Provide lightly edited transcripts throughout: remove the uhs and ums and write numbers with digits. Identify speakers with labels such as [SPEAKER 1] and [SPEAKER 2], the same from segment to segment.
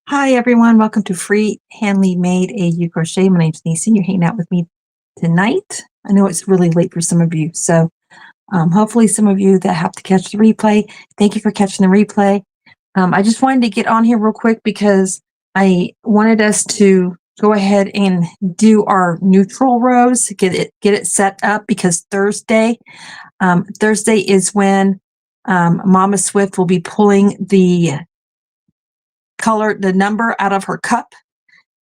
[SPEAKER 1] Hi everyone, welcome to Free Handly Made AU Crochet. My name's Niese. You're hanging out with me tonight. I know it's really late for some of you, so hopefully some of you that have to catch the replay, thank you for catching the replay. I just wanted to get on here real quick because I wanted us to go ahead and do our neutral rows, get it set up, because Thursday is when Mama Swift will be pulling the number out of her cup,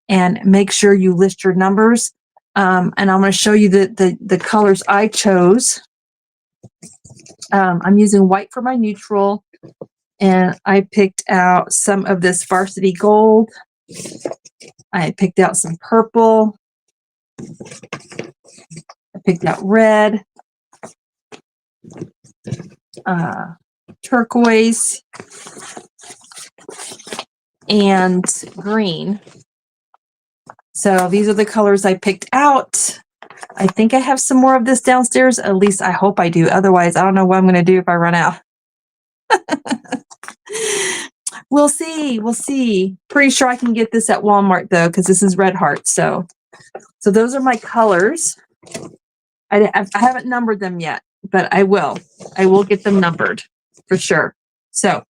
[SPEAKER 1] and make sure you list your numbers. And I'm going to show you the colors I chose. I'm using white for my neutral, and I picked out some of this varsity gold. I picked out some purple. I picked out red, turquoise, and green. So these are the colors I picked out. I think I have some more of this downstairs. At least I hope I do. Otherwise, I don't know what I'm going to do if I run out. We'll see. We'll see. Pretty sure I can get this at Walmart though, because this is Red Heart. So those are my colors. I haven't numbered them yet, but I will. I will get them numbered for sure. So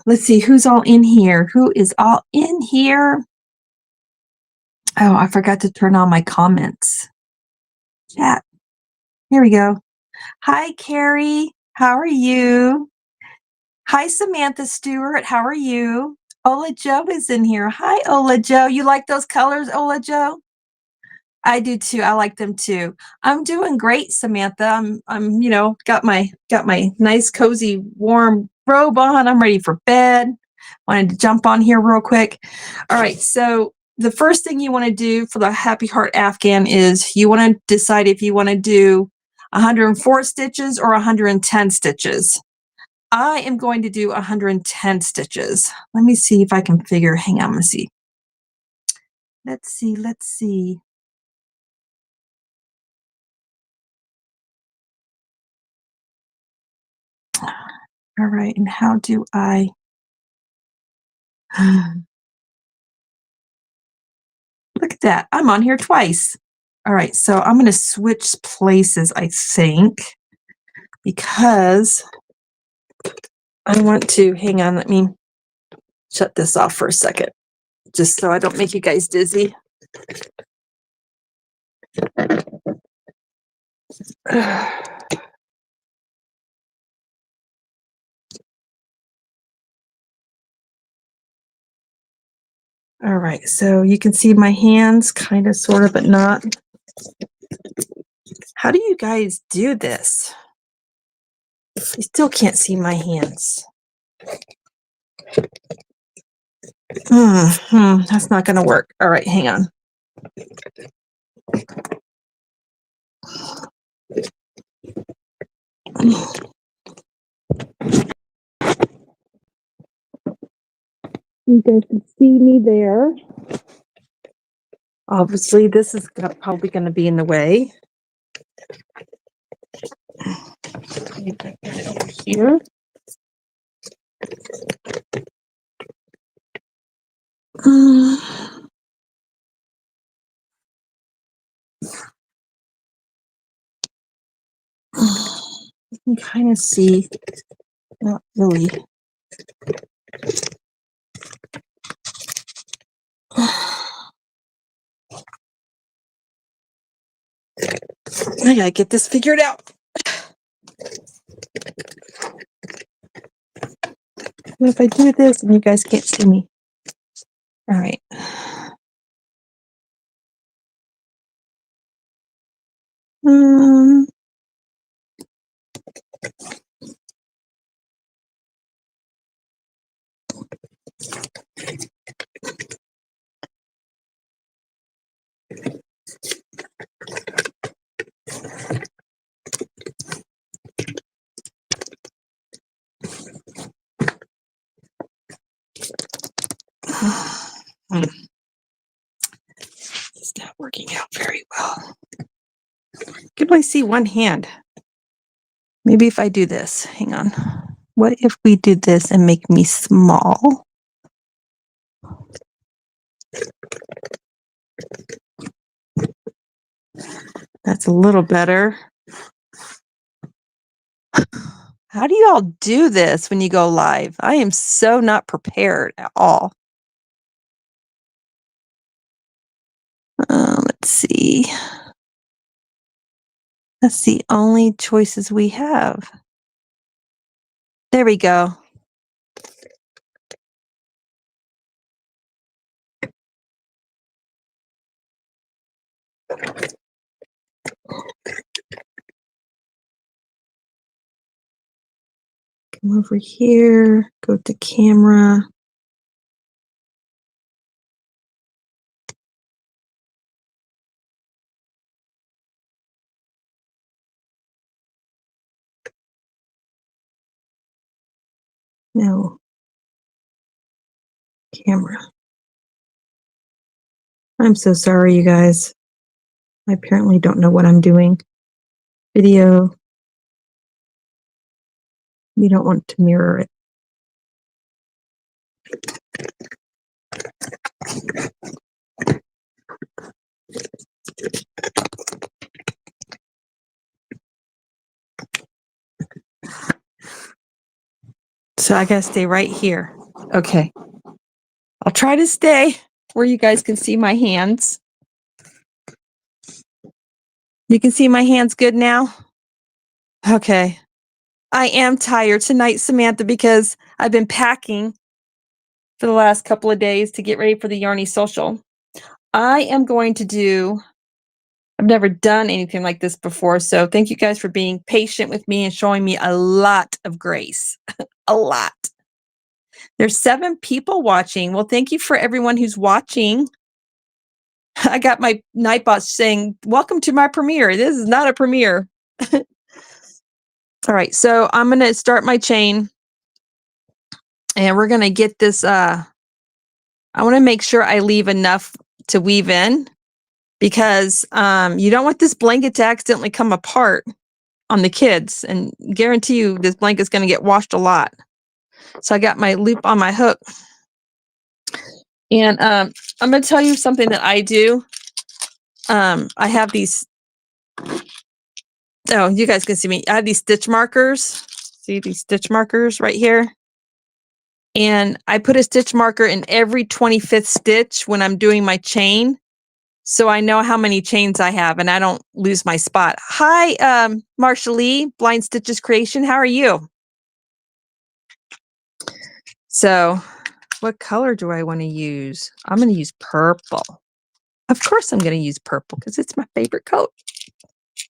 [SPEAKER 1] let's see who's all in here. Who is all in here? Oh, I forgot to turn on my comments. Chat. Here we go. Hi, Carrie. How are you? Hi, Samantha Stewart. How are you? Ola Joe is in here. Hi, Ola Joe. You like those colors, Ola Joe? I do too. I like them too. I'm doing great, Samantha. I'm got my nice, cozy, warm robe on. I'm ready for bed. Wanted to jump on here real quick. All right. So the first thing you want to do for the Happy Heart Afghan is you want to decide if you want to do 104 stitches or 110 stitches. I am going to do 110 stitches. Let me see if I can figure. Hang on, let's see. Let's see. All right, and how do I? Look at that. I'm on here twice. All right, so I'm going to switch places, I think, because I want to, hang on, let me shut this off for a second, just so I don't make you guys dizzy. All right, so you can see my hands, kind of, sort of, but not. How do you guys do this? You still can't see my hands. That's not going to work. All right, hang on. You guys can see me there. Obviously, this is probably going to be in the way. Over here. You can kind of see, not really. I gotta get this figured out. What if I do this and you guys can't see me? All right. It's not working out very well. Can I see one hand? Maybe if I do this, hang on. What if we do this and make me small? That's a little better. How do y'all do this when you go live? I am so not prepared at all. Let's see. That's the only choices we have. There we go. Come over here, go to camera. No. Camera. I'm so sorry, you guys. I apparently don't know what I'm doing. Video. You don't want to mirror it. So I gotta stay right here. Okay. I'll try to stay where you guys can see my hands. You can see my hands good now? Okay. I am tired tonight, Samantha, because I've been packing for the last couple of days to get ready for the Yarny Social. I am going to do, I've never done anything like this before, so thank you guys for being patient with me and showing me a lot of grace. A lot. There's 7 people watching. Well, thank you for everyone who's watching. I got my Nightbot saying, welcome to my premiere. This is not a premiere. All right, so I'm going to start my chain and we're going to get this. I want to make sure I leave enough to weave in because you don't want this blanket to accidentally come apart on the kids, and guarantee you this blanket's going to get washed a lot. So I got my loop on my hook. And I'm going to tell you something that I do. I have these. Oh, you guys can see me. I have these stitch markers. See these stitch markers right here? And I put a stitch marker in every 25th stitch when I'm doing my chain. So I know how many chains I have and I don't lose my spot. Hi, Marsha Lee, Blind Stitches Creation. How are you? So what color do I want to use? I'm going to use purple. Of course I'm going to use purple because it's my favorite color.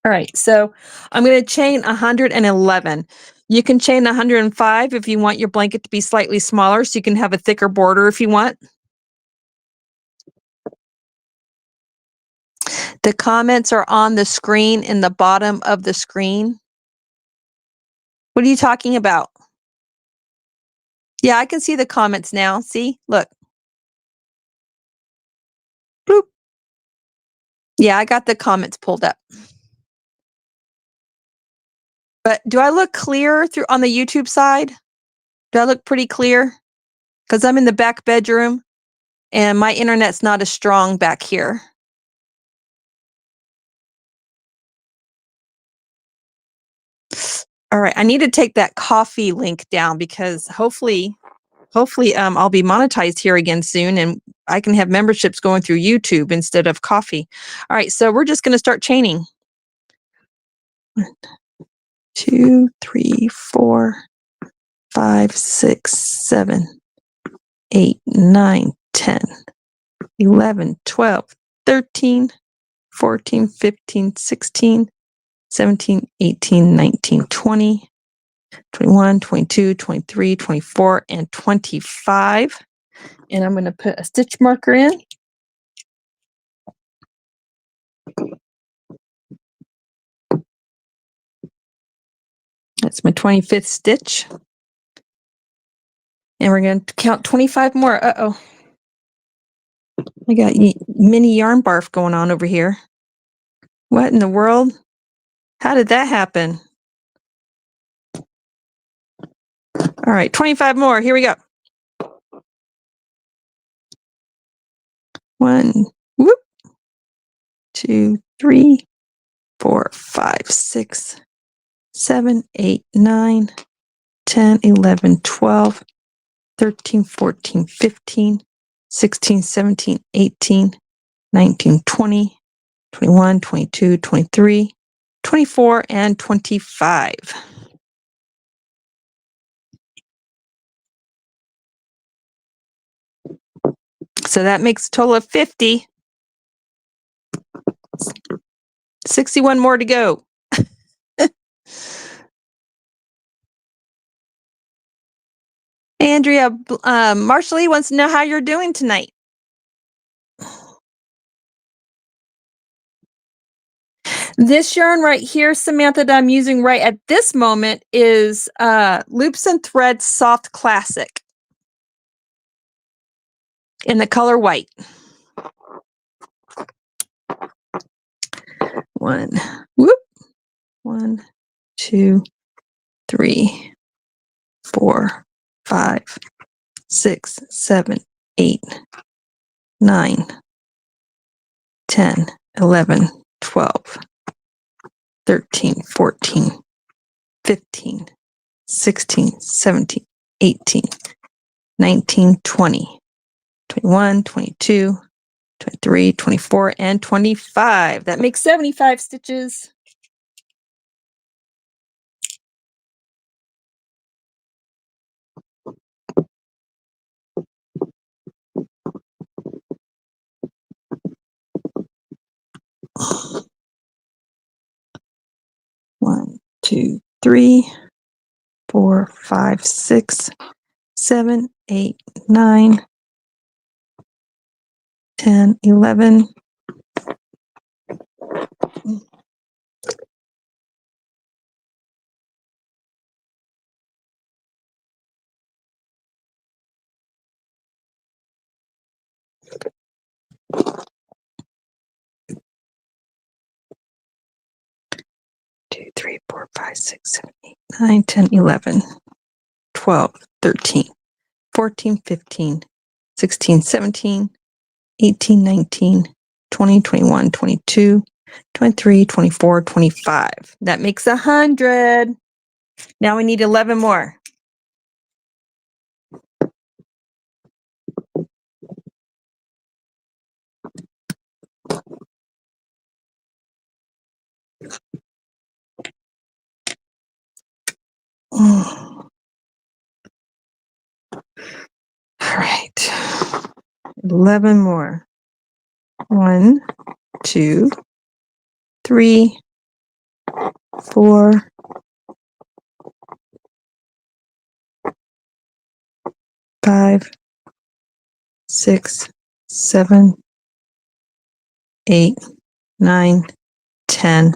[SPEAKER 1] All right, so I'm going to chain 111. You can chain 105 if you want your blanket to be slightly smaller, so you can have a thicker border if you want. The comments are on the screen in the bottom of the screen. What are you talking about? Yeah, I can see the comments now. See, look. Bloop. Yeah, I got the comments pulled up. But do I look clear through on the YouTube side? Do I look pretty clear? Because I'm in the back bedroom and my internet's not as strong back here. All right, I need to take that coffee link down because hopefully I'll be monetized here again soon and I can have memberships going through YouTube instead of coffee. All right, so we're just going to start chaining. 1, 2, 3, 4, 5, 6, 7, 8, 9, 10, 11, 12, 13, 14, 15, 16, 17, 18, 19, 20, 21, 22, 23, 24, and 25. And I'm going to put a stitch marker in. That's my 25th stitch. And we're going to count 25 more. Uh-oh. I got mini yarn barf going on over here. What in the world? How did that happen? All right, 25 more. Here we go. 1, whoop, 2, 3, 4, 5, 6, 7, 8, 9, 10, 11, 12, 13, 14, 15, 16, 17, 18, 19, 20, 21, 22, 23, 24, and 25. So that makes a total of 50. 61 more to go. Andrea, Marshall wants to know how you're doing tonight. This yarn right here, Samantha, that I'm using right at this moment is Loops and Threads Soft Classic in the color white. 1, whoop, 1, 2, 3, 4, 5, 6, 7, 8, 9, 10, 11, 12, 13, 14, 15, 16, 17, 18, 19, 20, 21, 22, 23, 24, and 25. That makes 75 stitches. One, 2, 3, 4, 5, 6, 7, 8, 9, 10, 11. Two, 3, 4, 5, 6, 7, 8, 9, 10, 11, 12, 13, 14, 15, 16, 17, 18, 19, 20, 21, 22, 23, 24, 25. That makes 100. Now we need 11 more. All right. 11 more. 1, 2, 3, 4, 5, 6, 7, 8, 9, 10,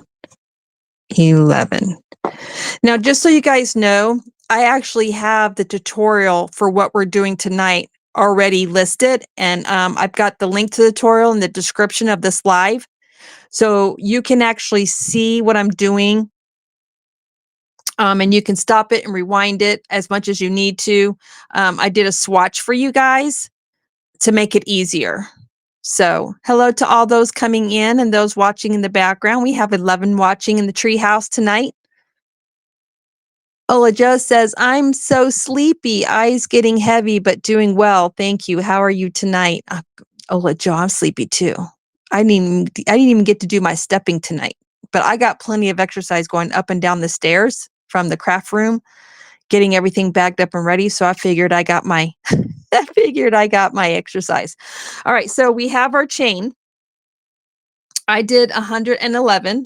[SPEAKER 1] 11. Now, just so you guys know, I actually have the tutorial for what we're doing tonight already listed, and I've got the link to the tutorial in the description of this live, so you can actually see what I'm doing, and you can stop it and rewind it as much as you need to. I did a swatch for you guys to make it easier. So hello to all those coming in and those watching in the background. We have 11 watching in the treehouse tonight. Ola Joe says, I'm so sleepy, eyes getting heavy, but doing well. Thank you. How are you tonight? Ola Joe, I'm sleepy too. I didn't even get to do my stepping tonight, but I got plenty of exercise going up and down the stairs from the craft room, getting everything bagged up and ready. So I figured I got my, exercise. All right. So we have our chain. I did 111,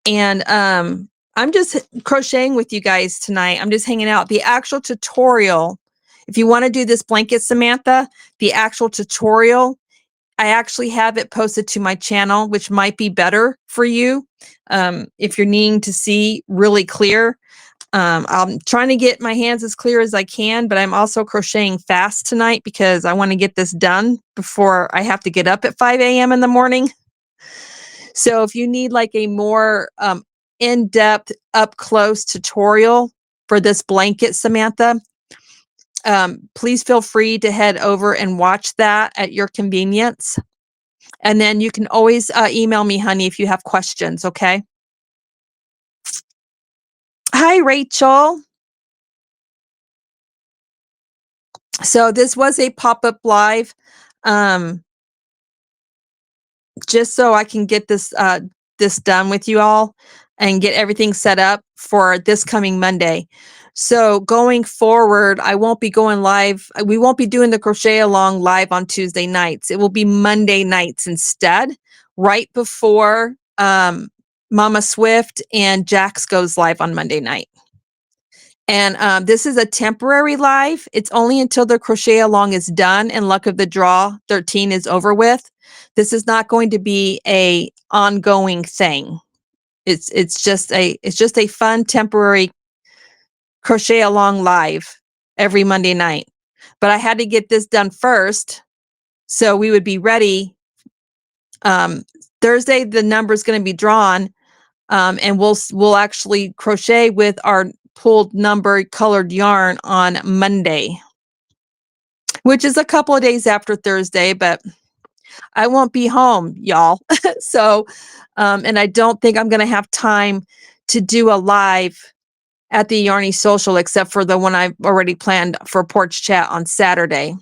[SPEAKER 1] and I'm just crocheting with you guys tonight. I'm just hanging out. The actual tutorial, if you want to do this blanket, Samantha, the actual tutorial, I actually have it posted to my channel, which might be better for you if you're needing to see really clear. I'm trying to get my hands as clear as I can, but I'm also crocheting fast tonight because I want to get this done before I have to get up at 5 a.m. in the morning. So if you need like a more in-depth, up-close tutorial for this blanket, Samantha, please feel free to head over and watch that at your convenience. And then you can always email me, honey, if you have questions, okay? Hi, Rachel. So this was a pop-up live, just so I can get this done with you all and get everything set up for this coming Monday. So going forward, I won't be going live. We won't be doing the crochet along live on Tuesday nights. It will be Monday nights instead, right before Mama Swift and Jax goes live on Monday night. And this is a temporary live. It's only until the crochet along is done and luck of the draw 13 is over with. This is not going to be a ongoing thing. It's just a fun temporary crochet along live every Monday night. But I had to get this done first so we would be ready. Thursday the number is going to be drawn, and we'll actually crochet with our pulled number colored yarn on Monday, which is a couple of days after Thursday, but I won't be home, y'all. So, and I don't think I'm going to have time to do a live at the Yarny Social, except for the one I've already planned for Porch Chat on Saturday,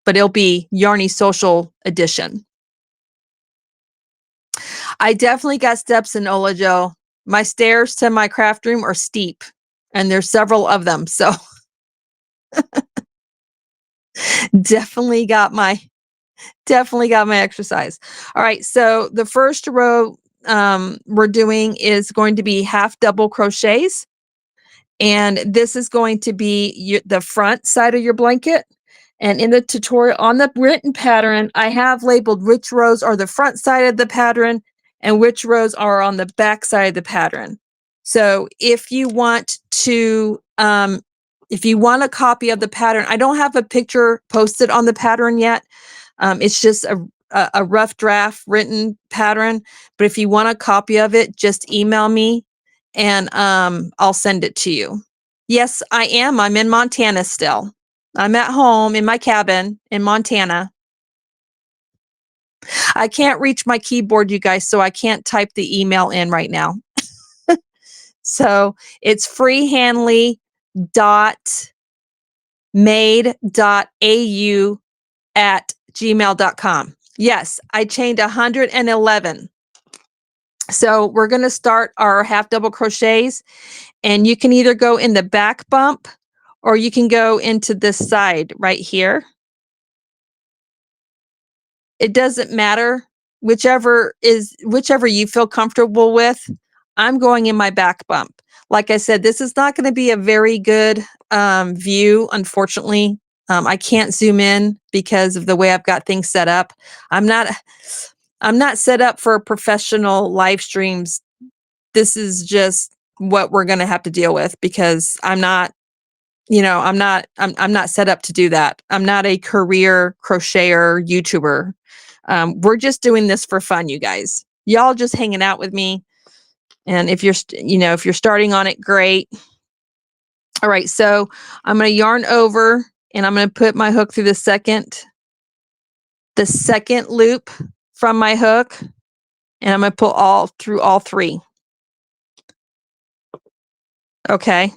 [SPEAKER 1] but it'll be Yarny Social edition. I definitely got steps in Ola Joe. My stairs to my craft room are steep, and there's several of them. So definitely got my exercise. All right. So the first row we're doing is going to be half double crochets. And this is going to be the front side of your blanket. And in the tutorial on the written pattern, I have labeled which rows are the front side of the pattern and which rows are on the back side of the pattern. So if you want a copy of the pattern, I don't have a picture posted on the pattern yet. It's just a rough draft written pattern. But if you want a copy of it, just email me and I'll send it to you. Yes, I am. I'm in Montana still. I'm at home in my cabin in Montana. I can't reach my keyboard, you guys, so I can't type the email in right now. So it's freehandly.made.au@gmail.com. Yes, I chained 111. So we're going to start our half double crochets, and you can either go in the back bump or you can go into this side right here. It doesn't matter, whichever you feel comfortable with. I'm going in my back bump. Like I said, this is not going to be a very good view, unfortunately. I can't zoom in because of the way I've got things set up. I'm not set up for professional live streams. This is just what we're going to have to deal with because I'm not set up to do that. I'm not a career crocheter YouTuber. We're just doing this for fun, you guys. Y'all just hanging out with me. And if you're starting on it, great. All right, so I'm going to yarn over and I'm going to put my hook through the second loop from my hook, and I'm going to pull through all three. Okay.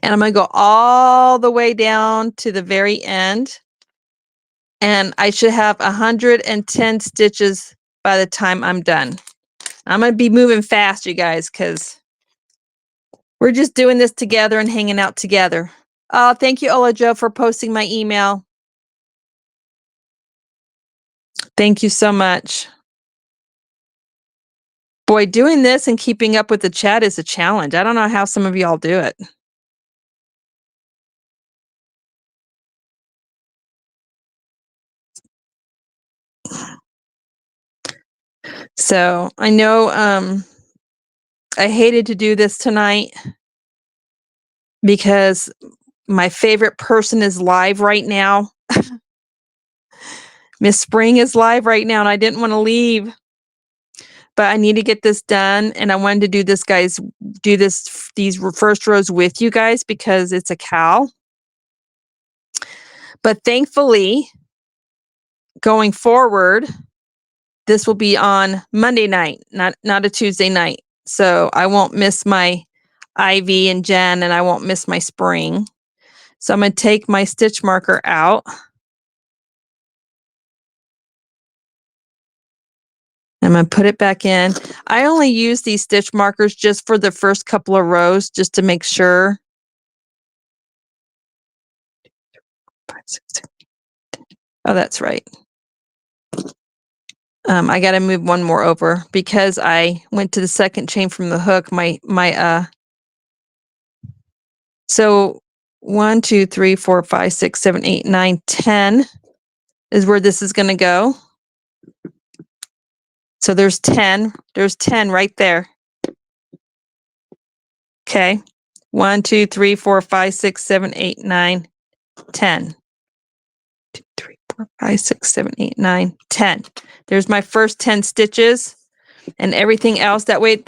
[SPEAKER 1] And I'm going to go all the way down to the very end. And I should have 110 stitches by the time I'm done. I'm going to be moving fast, you guys, because we're just doing this together and hanging out together. Oh, thank you, Ola Joe, for posting my email. Thank you so much. Boy, doing this and keeping up with the chat is a challenge. I don't know how some of y'all do it. So I know I hated to do this tonight because my favorite person is live right now. Miss Spring is live right now, and I didn't want to leave. But I need to get this done, and I wanted to do this guy's do these first rows with you guys because it's a cowl. But thankfully, going forward, this will be on Monday night, not a Tuesday night. So I won't miss my Ivy and Jen, and I won't miss my spring. So I'm going to take my stitch marker out. I'm going to put it back in. I only use these stitch markers just for the first couple of rows, just to make sure. Oh, that's right. I got to move one more over because I went to the second chain from the hook. So 1, 2, 3, 4, 5, 6, 7, 8, 9, 10 is where this is going to go. So there's 10. There's 10 right there. Okay. 1, 2, 3, 4, 5, 6, 7, 8, 9, 10. 2, 3, 4, 5, 6, 7, 8, 9, 10. There's my first 10 stitches and everything else. That way,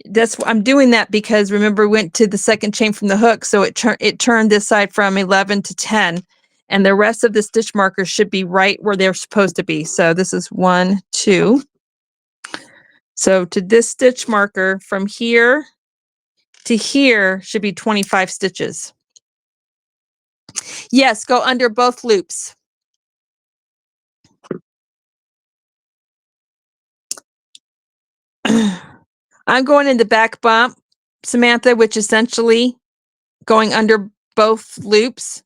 [SPEAKER 1] that's I'm doing that because remember, we went to the second chain from the hook. So it turned this side from 11 to 10. And the rest of the stitch markers should be right where they're supposed to be. So this is 1, 2. So to this stitch marker from here to here should be 25 stitches. Yes, go under both loops. I'm going in the back bump, Samantha, which essentially going under both loops.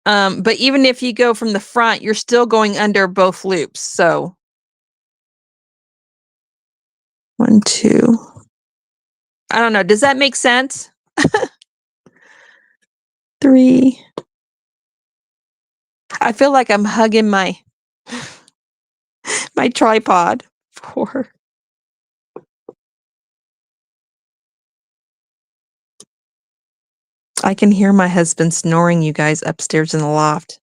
[SPEAKER 1] But even if you go from the front, you're still going under both loops. So 1, 2. I don't know. Does that make sense? 3. I feel like I'm hugging my tripod. 4. I can hear my husband snoring, you guys, upstairs in the loft.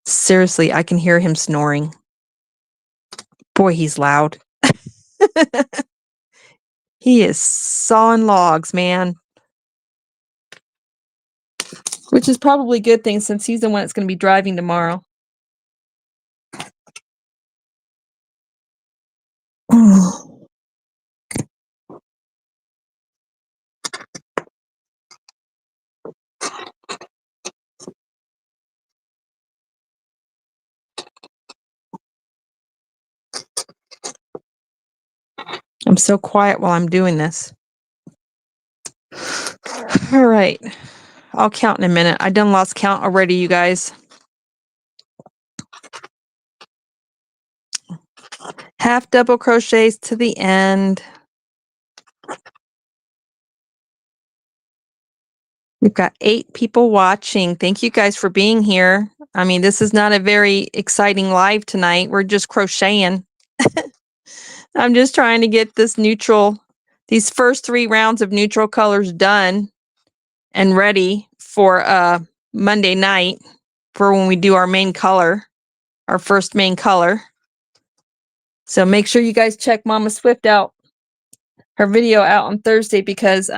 [SPEAKER 1] Seriously, I can hear him snoring. Boy, he's loud. He is sawing logs, man. Which is probably a good thing since he's the one that's going to be driving tomorrow. I'm so quiet while I'm doing this. All right. I'll count in a minute. I done lost count already, you guys. Half double crochets to the end. We've got 8 people watching. Thank you guys for being here. I mean, this is not a very exciting live tonight. We're just crocheting. I'm just trying to get these first 3 rounds of neutral colors done and ready for Monday night for when we do our main color, our first main color. So make sure you guys check Mama Swift out, her video out on Thursday, because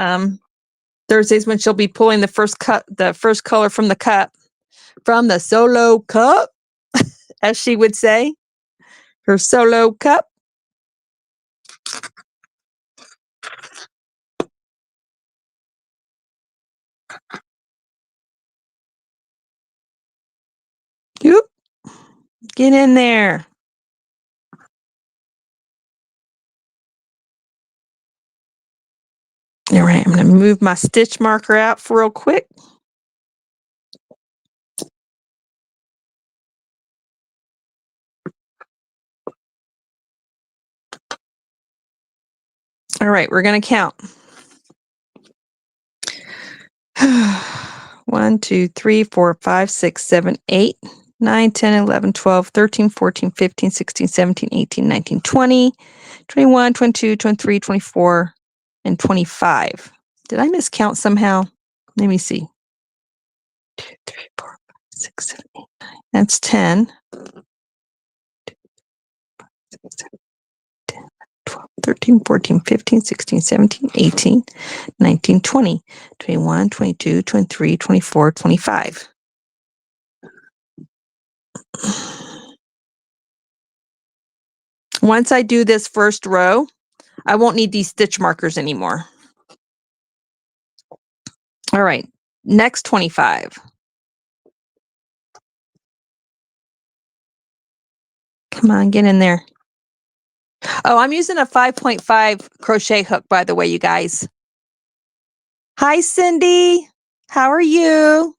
[SPEAKER 1] Thursday's when she'll be pulling the first color from the cup, from the solo cup, as she would say, her solo cup. Yep. Get in there. All right, I'm going to move my stitch marker out for real quick. All right, we're going to count. 1, 2, 3, 4, 5, 6, 7, 8, 9, 10, 11, 12, 13, 14, 15, 16, 17, 18, 19, 20, 21, 22, 23, 24, and 25. Did I miscount somehow? Let me see. 2, 3, 4, 5, 6, 7, 8, 9. That's 10. 2, 5, 6, 7, 10, 12, 13, 14, 15, 16, 17, 18, 19, 20, 21, 22, 23, 24, 25. Once I do this first row, I won't need these stitch markers anymore. All right, next 25. Come on, get in there. Oh, I'm using a 5.5 crochet hook, by the way, you guys. Hi, Cindy. How are you?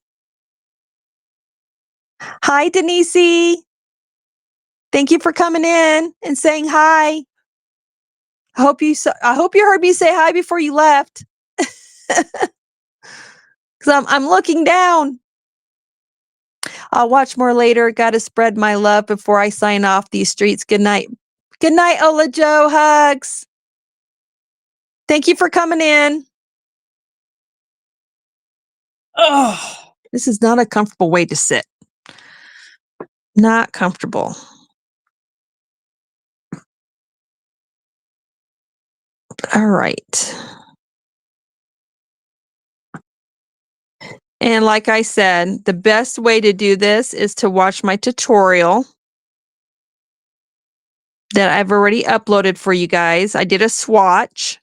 [SPEAKER 1] Hi, Denise. Thank you for coming in and saying hi. I hope you heard me say hi before you left. Because I'm looking down. I'll watch more later. Got to spread my love before I sign off these streets. Good night. Good night, Ola Joe. Hugs. Thank you for coming in. Oh, this is not a comfortable way to sit. Not comfortable. All right. And like I said, the best way to do this is to watch my tutorial that I've already uploaded for you guys. I did a swatch.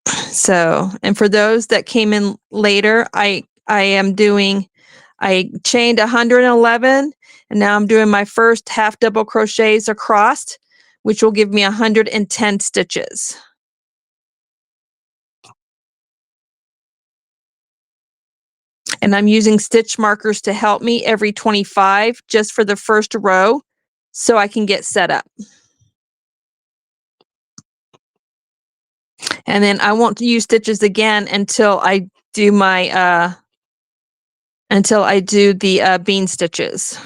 [SPEAKER 1] So, and for those that came in later, I chained 111 and now I'm doing my first half double crochets across, which will give me 110 stitches. And I'm using stitch markers to help me every 25 just for the first row so I can get set up. And then I won't use stitches again until I do my the bean stitches.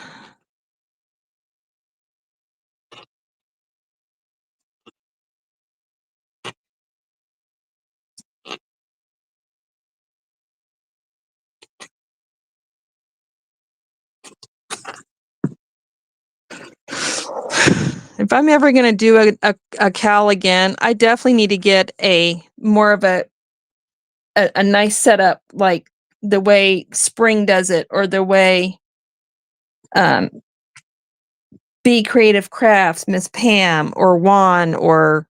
[SPEAKER 1] If I'm ever going to do a cowl again, I definitely need to get more of a nice setup, like the way Spring does it, or the way Be Creative Crafts, Miss Pam, or Juan, or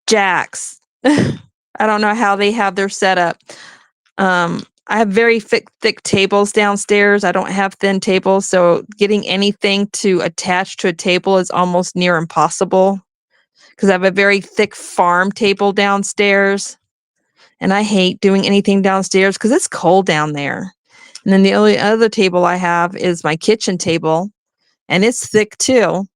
[SPEAKER 1] Jax. I don't know how they have their setup. I have very thick tables downstairs. I don't have thin tables, so getting anything to attach to a table is almost near impossible because I have a very thick farm table downstairs, and I hate doing anything downstairs because it's cold down there. And then the only other table I have is my kitchen table, and it's thick too.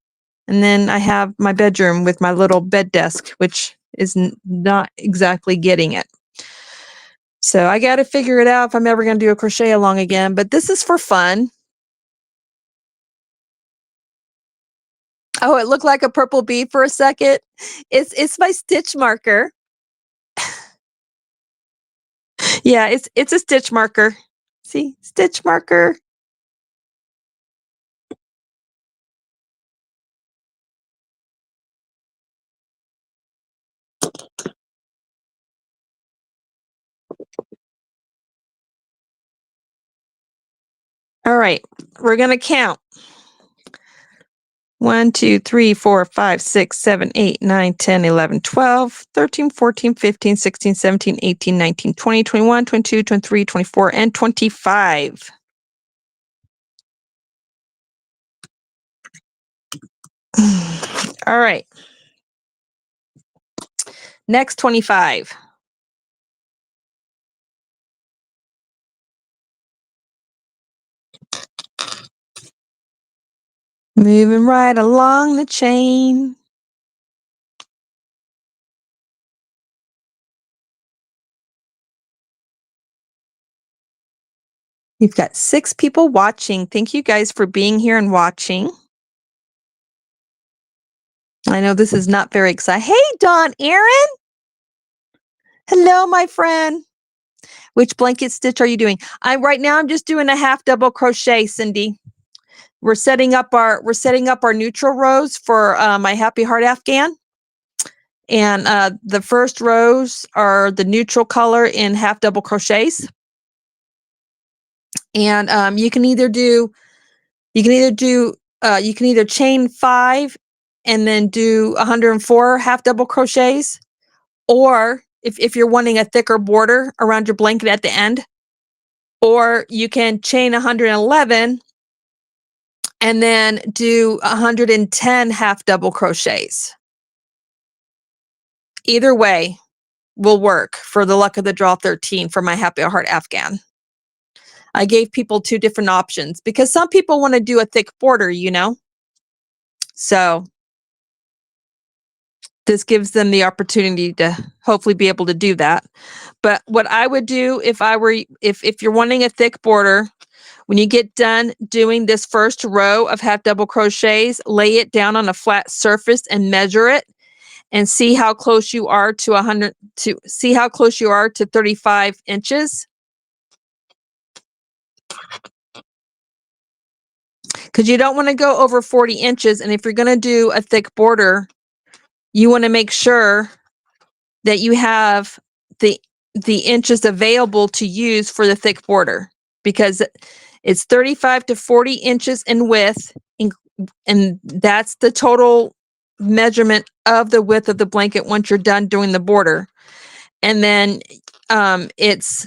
[SPEAKER 1] And then I have my bedroom with my little bed desk, which is not exactly getting it. So I got to figure it out if I'm ever going to do a crochet along again, but this is for fun. Oh, it looked like a purple bee for a second. It's my stitch marker. Yeah, it's a stitch marker. See, stitch marker. All right, we're going to count. 1, 2, 3, 4, 5, 6, 7, 8, 9, 10, 11, 12, 13, 14, 15, 16, 17, 18, 19, 20, 21, 22, 23, 24, and 25. All right. Next 25. Moving right along the chain. We've got 6 people watching. Thank you guys for being here and watching. I know this is not very exciting. Hey, Dawn Aaron. Hello, my friend. Which blanket stitch are you doing? Right now I'm just doing a half double crochet, Cindy. We're setting up our neutral rows for my Happy Heart Afghan. And the first rows are the neutral color in half double crochets. And you can either chain 5 and then do 104 half double crochets, or if you're wanting a thicker border around your blanket at the end, or you can chain 111 and then do 110 half double crochets. Either way will work for the Luck of the Draw 13 for my Happy Heart Afghan. I gave people 2 different options because some people want to do a thick border, you know. So this gives them the opportunity to hopefully be able to do that. But what I would do if you're wanting a thick border, when you get done doing this first row of half double crochets, lay it down on a flat surface and measure it and see how close you are to 35 inches. Because you don't want to go over 40 inches. And if you're going to do a thick border, you want to make sure that you have the inches available to use for the thick border, because it's 35 to 40 inches in width, and that's the total measurement of the width of the blanket once you're done doing the border. And then it's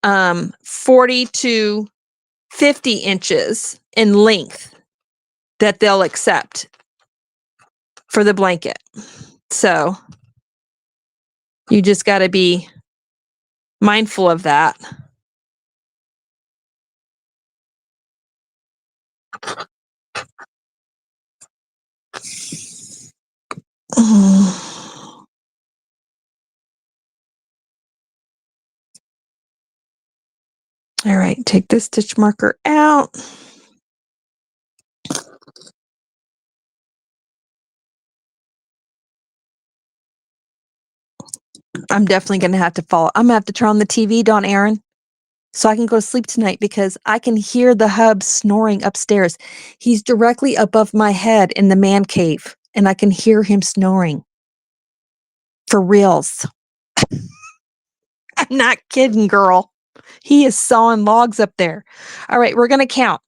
[SPEAKER 1] 40 to 50 inches in length that they'll accept for the blanket. So you just got to be mindful of that. All right, take this stitch marker out. I'm definitely going to have to follow. I'm going to have to turn on the TV, Dawn Aaron, so I can go to sleep tonight, because I can hear the hub snoring upstairs. He's directly above my head in the man cave, and I can hear him snoring. For reals. I'm not kidding, girl. He is sawing logs up there. All right, we're going to count.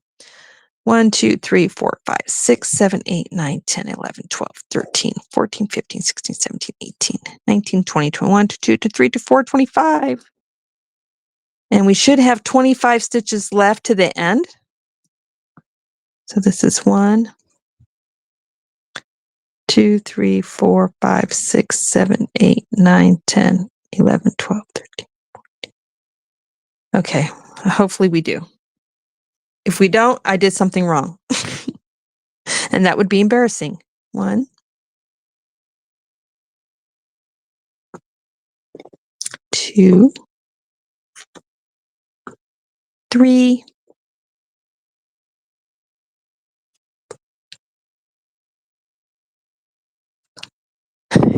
[SPEAKER 1] 1, 2, 3, 4, 5, 6, 7, 8, 9, 10, 11, 12, 13, 14, 15, 16, 17, 18, 19, 20, 21, 22, 23, 24, 25. And we should have 25 stitches left to the end. So this is 1, 2, 3, 4, 5, 6, 7, 8, 9, 10, 11, 12, 13, 14. Okay, hopefully we do. If we don't, I did something wrong. And that would be embarrassing. 1, 2, 3, 4.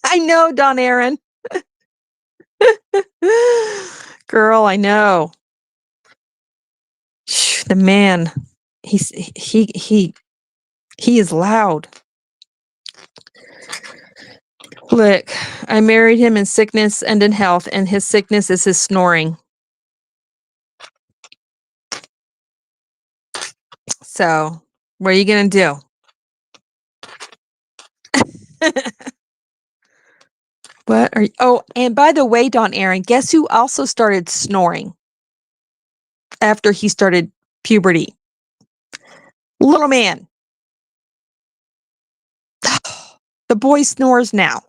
[SPEAKER 1] I know, Dawn Aaron. Girl, I know. The man, he is loud. Look, I married him in sickness and in health, and his sickness is his snoring. So, what are you going to do? What are you? Oh, and by the way, Dawn Aaron, guess who also started snoring after he started puberty? Little man. The boy snores now.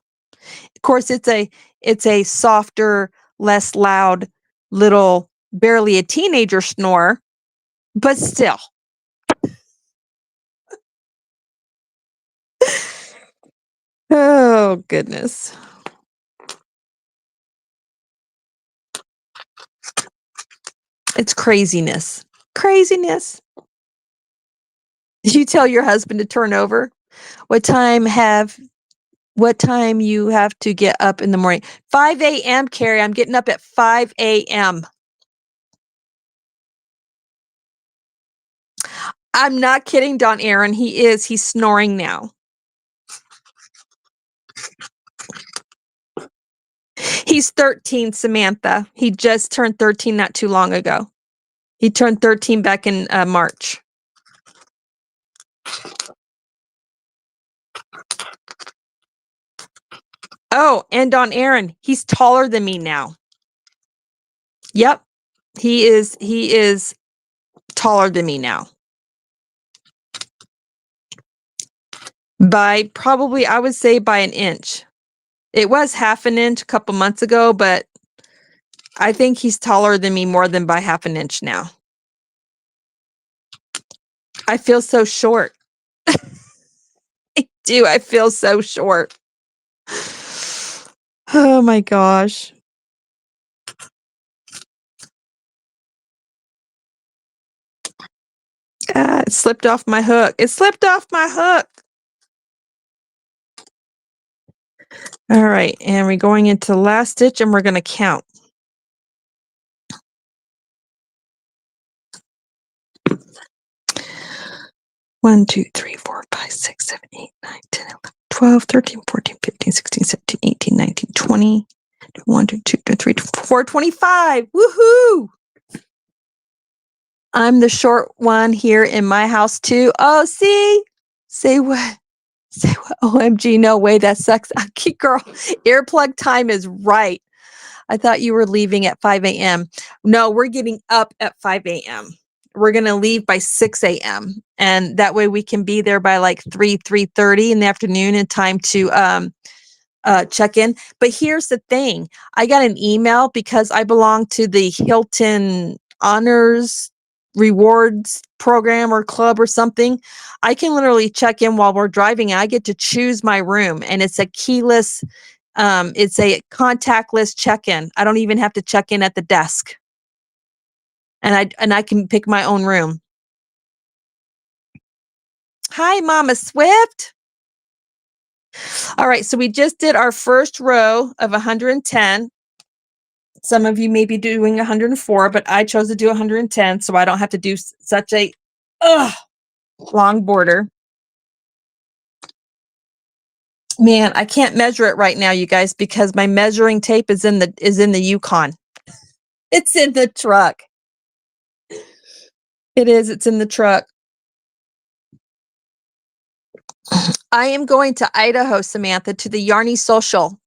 [SPEAKER 1] Of course, it's a softer, less loud, little, barely a teenager snore, but still. Oh, goodness. It's craziness. Craziness. Did you tell your husband to turn over? What time have What time you have to get up in the morning? 5 a.m., Carrie. I'm getting up at 5 a.m. I'm not kidding, Don Aaron. He is. He's snoring now. He's 13, Samantha. He just turned 13 not too long ago. He turned 13 back in March. Oh, and Don Aaron, he's taller than me now. Yep. He is taller than me now. By probably, I would say by an inch. It was half an inch a couple months ago, but I think he's taller than me more than by half an inch now. I feel so short. I do. I feel so short. Oh my gosh. It slipped off my hook. It slipped off my hook. All right. And we're going into the last stitch and we're going to count. 1, 2, 3, 4, 5, 6, 7, 8, 9, 10, 11, 12, 13, 14, 15, 16, 17, 18, 19, 20, 21, 22, 23, 24, 25. Woohoo! I'm the short one here in my house too. Oh, see? Say what? Say what? OMG, no way. That sucks. Girl, earplug time is right. I thought you were leaving at 5 a.m. No, we're getting up at 5 a.m. We're going to leave by 6 a.m. And that way we can be there by like 3:30 in the afternoon in time to check in. But here's the thing. I got an email because I belong to the Hilton Honors Rewards program or club or something. I can literally check in while we're driving. I get to choose my room and it's a keyless, it's a contactless check-in. I don't even have to check in at the desk. And I can pick my own room. Hi, Mama Swift. All right, so we just did our first row of 110. Some of you may be doing 104, but I chose to do 110, so I don't have to do such a long border. Man, I can't measure it right now, you guys, because my measuring tape is in the Yukon. It's in the truck. It is. It's in the truck. I am going to Idaho, Samantha, to the Yarny Social.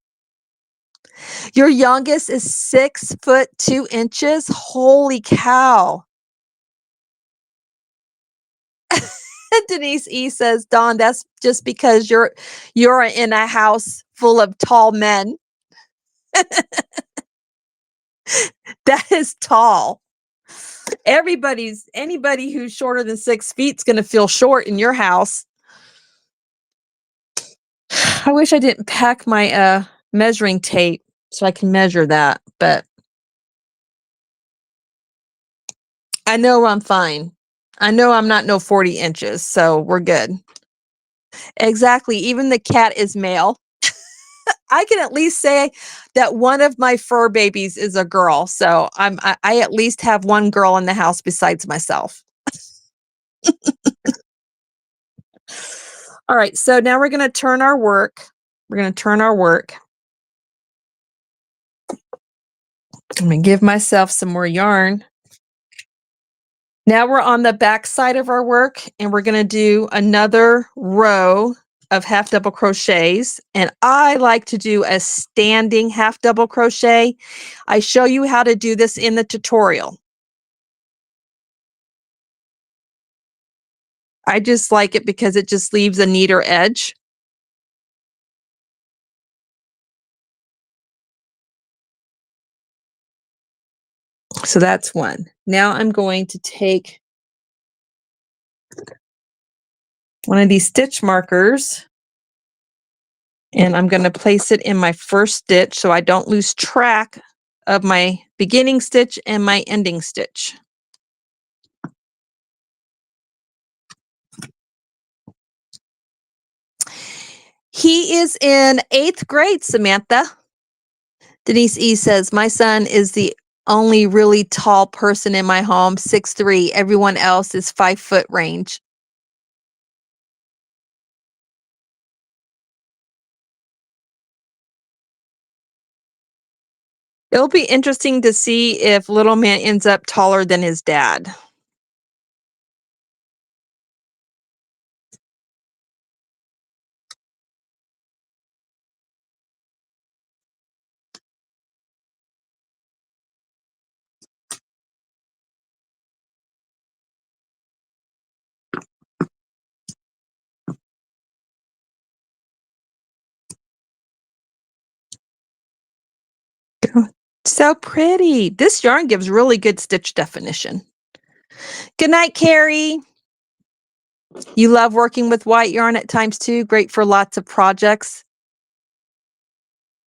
[SPEAKER 1] Your youngest is 6 foot 2 inches. Holy cow. Denise E says, Dawn, that's just because you're in a house full of tall men. That is tall. Anybody who's shorter than 6 feet is going to feel short in your house. I wish I didn't pack my measuring tape so I can measure that, but I know I'm fine. I know I'm not no 40 inches, so we're good. Exactly. Even the cat is male. I can at least say that one of my fur babies is a girl. So I at least have one girl in the house besides myself. All right. So now we're going to turn our work. We're going to turn our work. I'm going to give myself some more yarn. Now we're on the back side of our work and we're going to do another row of half double crochets. And I like to do a standing half double crochet. I show you how to do this in the tutorial. I just like it because it just leaves a neater edge. So that's one. Now I'm going to take one of these stitch markers and I'm going to place it in my first stitch so I don't lose track of my beginning stitch and my ending stitch. He is in 8th grade, Samantha. Denise E says, my son is the only really tall person in my home, 6'3". Everyone else is 5-foot range. It'll be interesting to see if little man ends up taller than his dad. So pretty. This yarn gives really good stitch definition. Good night, Carrie. You love working with white yarn at times too. Great for lots of projects.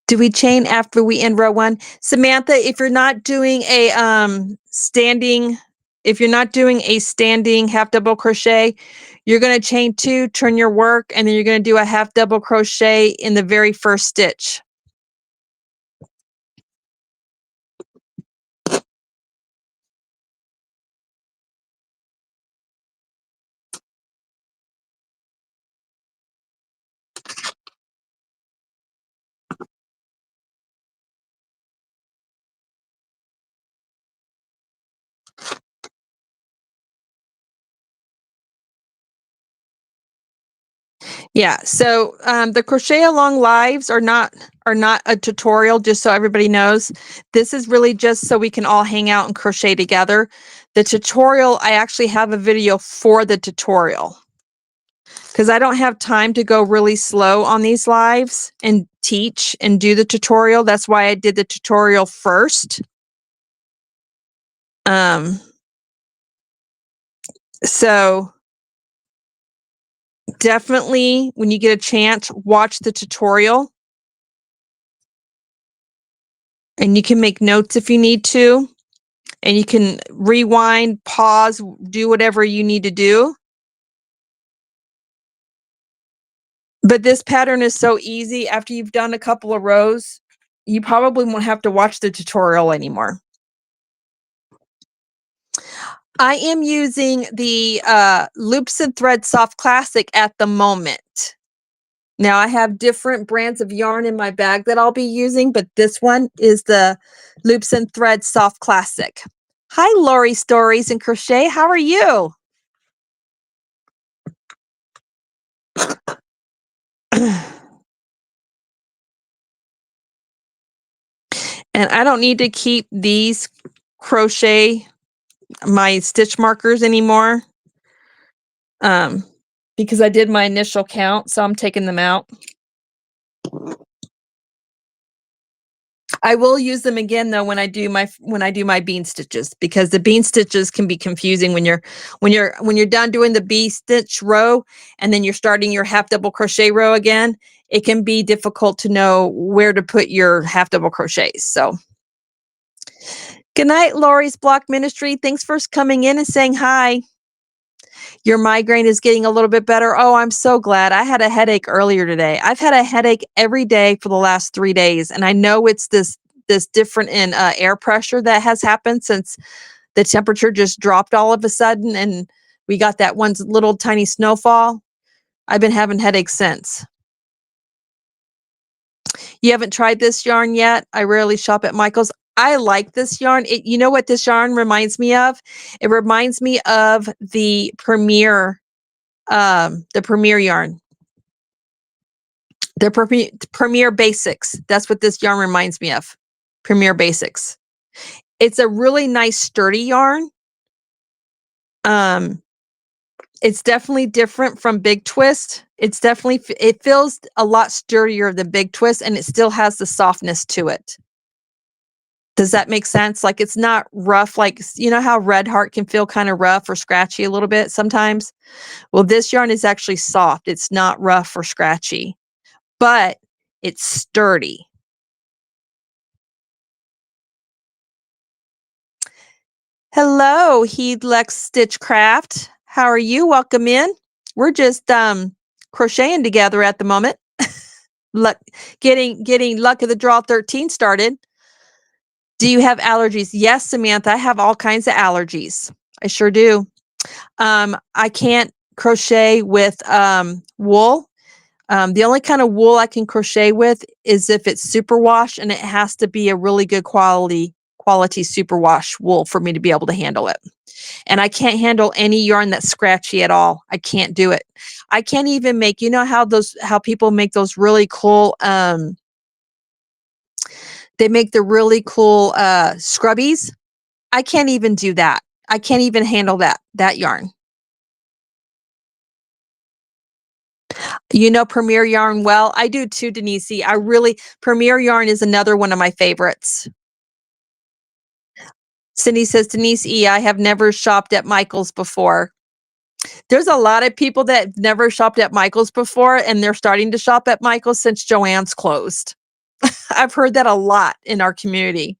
[SPEAKER 1] Do we chain after we end row 1? Samantha, if you're not doing a standing half double crochet, you're going to chain 2, turn your work, and then you're going to do a half double crochet in the very first stitch. Yeah, so the crochet along lives are not a tutorial, just so everybody knows. This is really just so we can all hang out and crochet together. The tutorial, I actually have a video for the tutorial because I don't have time to go really slow on these lives and teach and do the tutorial. That's why I did the tutorial first. So definitely when you get a chance, watch the tutorial. And you can make notes if you need to. And you can rewind, pause, do whatever you need to do. But this pattern is so easy. After you've done a couple of rows, you probably won't have to watch the tutorial anymore. I am using the Loops and Thread Soft Classic at the moment. Now I have different brands of yarn in my bag that I'll be using, but this one is the Loops and Thread Soft Classic. Hi, Lori Stories and Crochet. How are you? And I don't need to keep these my stitch markers anymore because I did my initial count, so I'm taking them out. I will use them again though when I do my bean stitches, because the bean stitches can be confusing when you're done doing the bean stitch row and then you're starting your half double crochet row again. It can be difficult to know where to put your half double crochets. So good night, Lori's Block Ministry. Thanks for coming in and saying hi. Your migraine is getting a little bit better. Oh, I'm so glad. I had a headache earlier today. I've had a headache every day for the last 3 days. And I know it's this different in air pressure that has happened since the temperature just dropped all of a sudden. And we got that one little tiny snowfall. I've been having headaches since. You haven't tried this yarn yet? I rarely shop at Michael's. I like this yarn. You know what this yarn reminds me of? It reminds me of the Premier yarn. The Premier Basics. That's what this yarn reminds me of. Premier Basics. It's a really nice sturdy yarn. It's definitely different from Big Twist. It feels a lot sturdier than Big Twist, and it still has the softness to it. Does that make sense? Like, it's not rough, like, you know how Red Heart can feel kind of rough or scratchy a little bit sometimes? Well, this yarn is actually soft. It's not rough or scratchy, but it's sturdy. Hello, Heedlex Stitchcraft. How are you? Welcome in. We're just crocheting together at the moment. luck getting luck of the draw 13 started. Do you have allergies? Yes, Samantha, I have all kinds of allergies. I sure do. I can't crochet with wool. The only kind of wool I can crochet with is if it's superwash, and it has to be a really good quality superwash wool for me to be able to handle it. And I can't handle any yarn that's scratchy at all. I can't do it. I can't even make, you know how people make those really cool they make the really cool scrubbies. I can't even do that. I can't even handle that yarn. You know Premier Yarn well? I do too, Denise. Premier Yarn is another one of my favorites. Cindy says, Denise E., I have never shopped at Michael's before. There's a lot of people that never shopped at Michael's before, and they're starting to shop at Michael's since Joann's closed. I've heard that a lot in our community.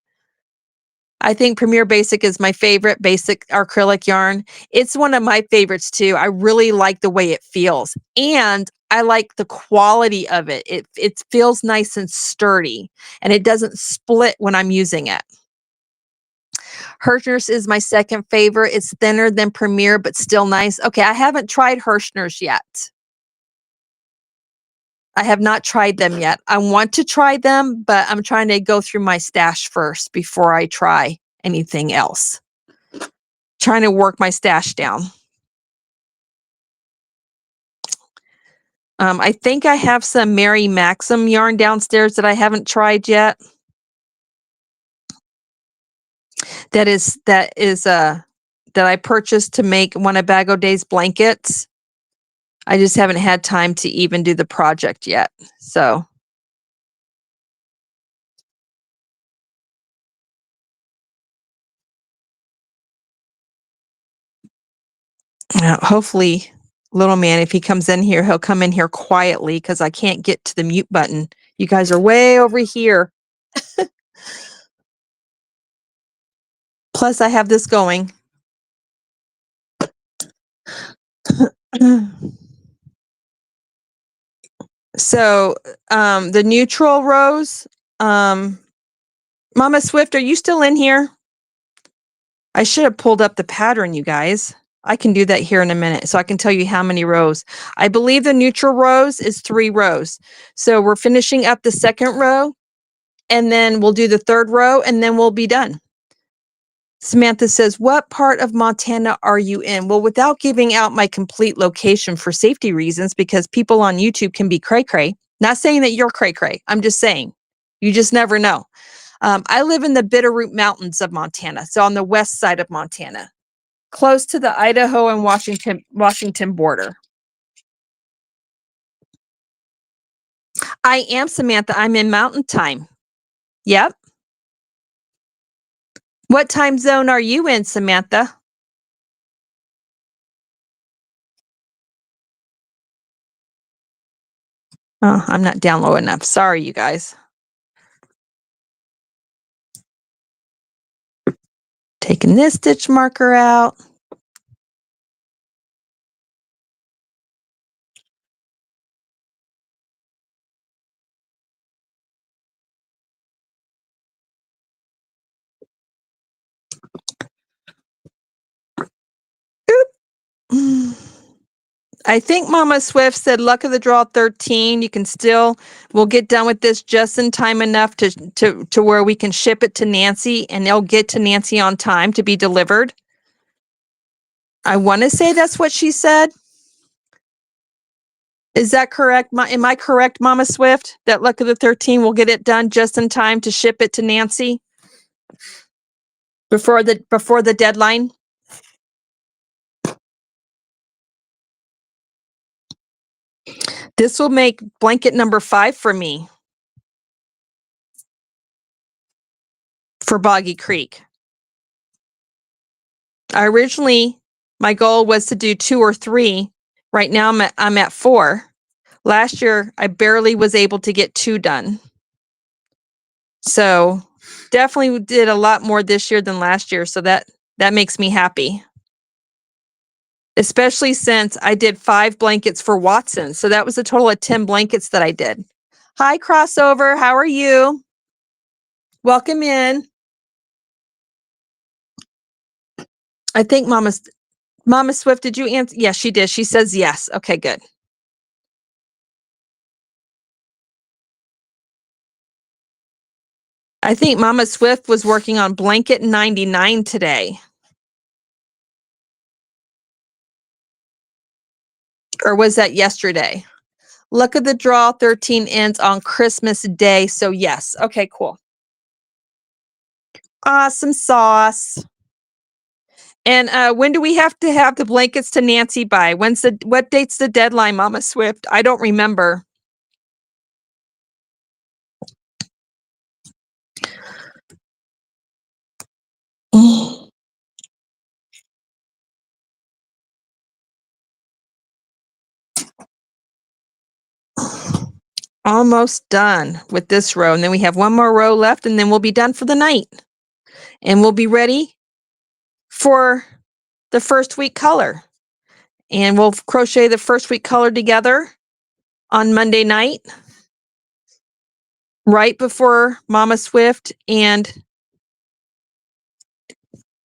[SPEAKER 1] I think Premier Basic is my favorite basic acrylic yarn. It's one of my favorites too. I really like the way it feels, and I like the quality of it. It feels nice and sturdy, and it doesn't split when I'm using it. Hirschner's is my second favorite. It's thinner than Premier, but still nice. Okay, I haven't tried Hirschner's yet. I have not tried them yet. I want to try them, but I'm trying to go through my stash first before I try anything else. Trying to work my stash down. I think I have some Mary Maxim yarn downstairs that I haven't tried yet. That I purchased to make one of Bag O'Day's blankets. I just haven't had time to even do the project yet. So hopefully, little man, if he comes in here, he'll come in here quietly because I can't get to the mute button. You guys are way over here. Plus, I have this going. So, the neutral rows, Mama Swift, are you still in here? I should have pulled up the pattern, you guys. I can do that here in a minute, so I can tell you how many rows. I believe the neutral rows is 3 rows. So we're finishing up the second row, and then we'll do the third row, and then we'll be done. Samantha says, what part of Montana are you in? Well, without giving out my complete location for safety reasons, because people on YouTube can be cray-cray. Not saying that you're cray-cray. I'm just saying, you just never know. I live in the Bitterroot Mountains of Montana, so on the west side of Montana, close to the Idaho and Washington border. I am, Samantha. I'm in Mountain Time. Yep. What time zone are you in, Samantha? Oh, I'm not down low enough. Sorry, you guys. Taking this stitch marker out. I think Mama Swift said luck of the draw 13. You can we'll get done with this just in time enough to where we can ship it to Nancy, and they'll get to Nancy on time to be delivered. I want to say that's what she said. Is that correct? Am I correct, Mama Swift? That luck of the 13 will get it done just in time to ship it to Nancy before the deadline? This will make blanket number 5 for me for Boggy Creek. My goal was to do 2 or 3. Right now I'm at 4. Last year I barely was able to get 2 done. So definitely did a lot more this year than last year. So that makes me happy. Especially since I did 5 blankets for Watson. So that was a total of 10 blankets that I did. Hi, Crossover. How are you? Welcome in. I think Mama Swift, did you answer? Yes, she did. She says yes. Okay, good. I think Mama Swift was working on blanket 99 today. Or was that yesterday? Luck of the Draw 13 ends on Christmas Day. So yes. Okay, cool. Awesome sauce. And when do we have to have the blankets to Nancy by? What date's the deadline, Mama Swift? I don't remember. Almost done with this row. And then we have one more row left, and then we'll be done for the night. And we'll be ready for the first week color. And we'll crochet the first week color together on Monday night, right before Mama Swift and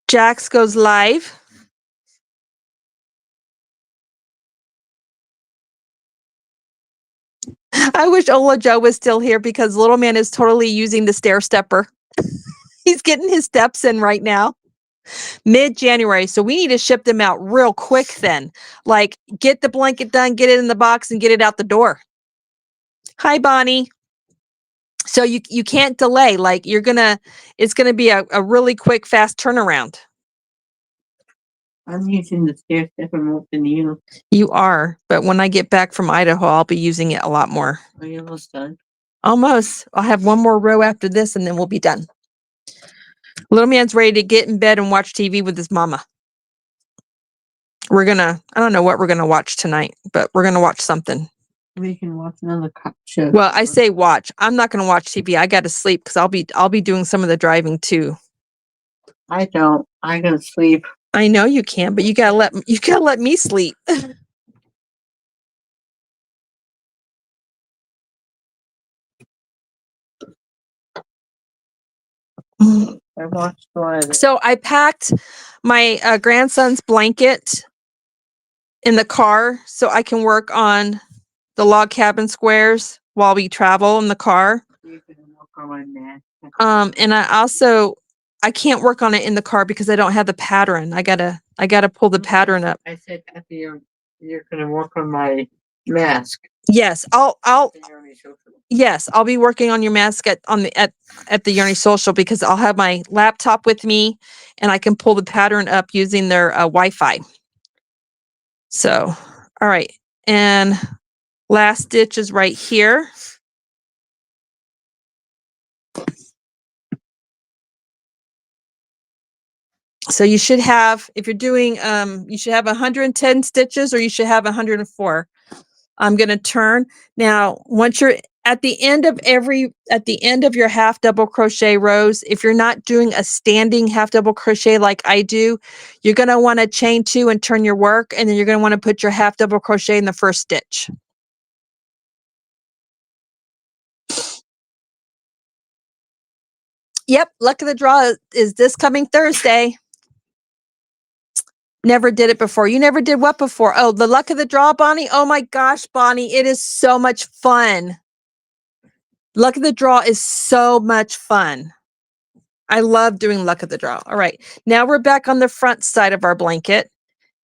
[SPEAKER 1] Jax goes live. I wish Ola Joe was still here because little man is totally using the stair stepper. He's getting his steps in right now. Mid-January. So we need to ship them out real quick then. Like, get the blanket done, get it in the box, and get it out the door. Hi, Bonnie. So you can't delay. Like, it's gonna be a really quick, fast turnaround. I'm using the stair stepper more than you. You are, but when I get back from Idaho, I'll be using it a lot more. Are you almost done? Almost. I'll have one more row after this, and then we'll be done. Little man's ready to get in bed and watch TV with his mama. I don't know what we're gonna watch tonight, but we're gonna watch something. We can watch another cop show. Well, I say watch. I'm not gonna watch TV. I gotta sleep because I'll be doing some of the driving too. I don't. I can sleep. I know you can, but you gotta let me sleep. I watched one. So I packed my grandson's blanket in the car so I can work on the log cabin squares while we travel in the car. You can work on that. And I can't work on it in the car because I don't have the pattern. I gotta pull the pattern up. I said after you're gonna work on my mask. Yes, yes, I'll be working on your mask at the Yearning Social because I'll have my laptop with me and I can pull the pattern up using their Wi-Fi. So, all right. And last stitch is right here. So you should have, if you're doing, you should have 110 stitches or you should have 104. I'm going to turn. Now, once you're at the end of your half double crochet rows, if you're not doing a standing half double crochet like I do, you're going to want to chain 2 and turn your work. And then you're going to want to put your half double crochet in the first stitch. Yep. Luck of the draw is this coming Thursday. Never did it before. You never did what before? Oh, the luck of the draw, Bonnie. Oh my gosh, Bonnie, it is so much fun. Luck of the draw is so much fun. I love doing luck of the draw. All right. Now we're back on the front side of our blanket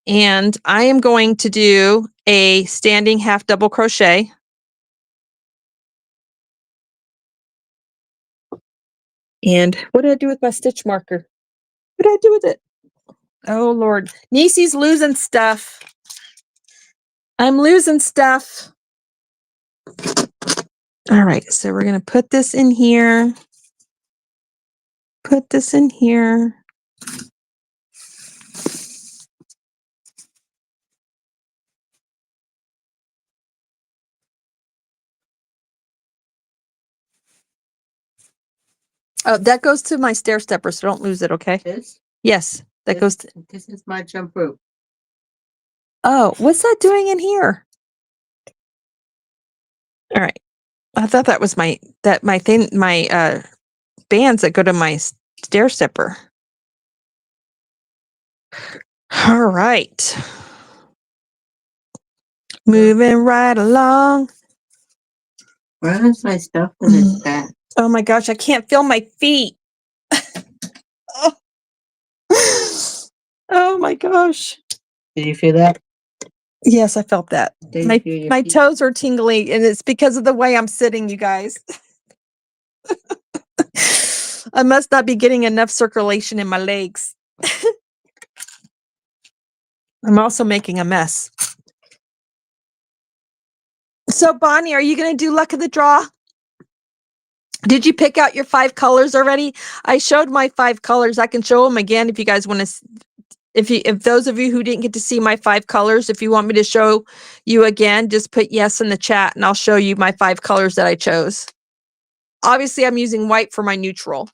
[SPEAKER 1] and I am going to do a standing half double crochet. And what did I do with my stitch marker? What did I do with it? Oh Lord, Niese's losing stuff. I'm losing stuff. All right, so we're going to put this in here. Put this in here. Oh, that goes to my stair stepper, so don't lose it, okay? This? Yes, that goes to... This is my jump rope. Oh, what's that doing in here? All right. I thought that was my bands that go to my stair stepper. All right. Moving right along.
[SPEAKER 2] Where is my stuff in this bag?
[SPEAKER 1] Oh my gosh, I can't feel my feet. Oh. Oh my gosh.
[SPEAKER 2] Did you feel that?
[SPEAKER 1] Yes, I felt that.
[SPEAKER 2] Did you feel your
[SPEAKER 1] My
[SPEAKER 2] feet?
[SPEAKER 1] toes are tingly, and it's because of the way I'm sitting, you guys. I must not be getting enough circulation in my legs. I'm also making a mess. So, Bonnie, are you going to do luck of the draw? Did you pick out your 5 colors already? I showed my 5 colors. I can show them again if you guys want to. If those of you who didn't get to see my 5 colors, if you want me to show you again, just put yes in the chat and I'll show you my 5 colors that I chose. Obviously, I'm using white for my neutral.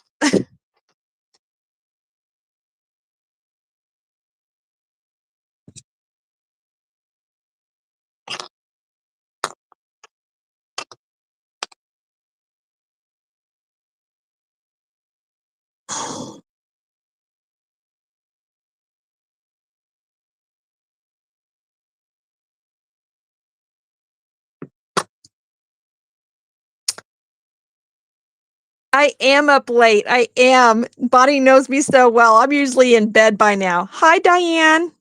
[SPEAKER 1] I am up late. I am. Bonnie knows me so well. I'm usually in bed by now. Hi, Diane.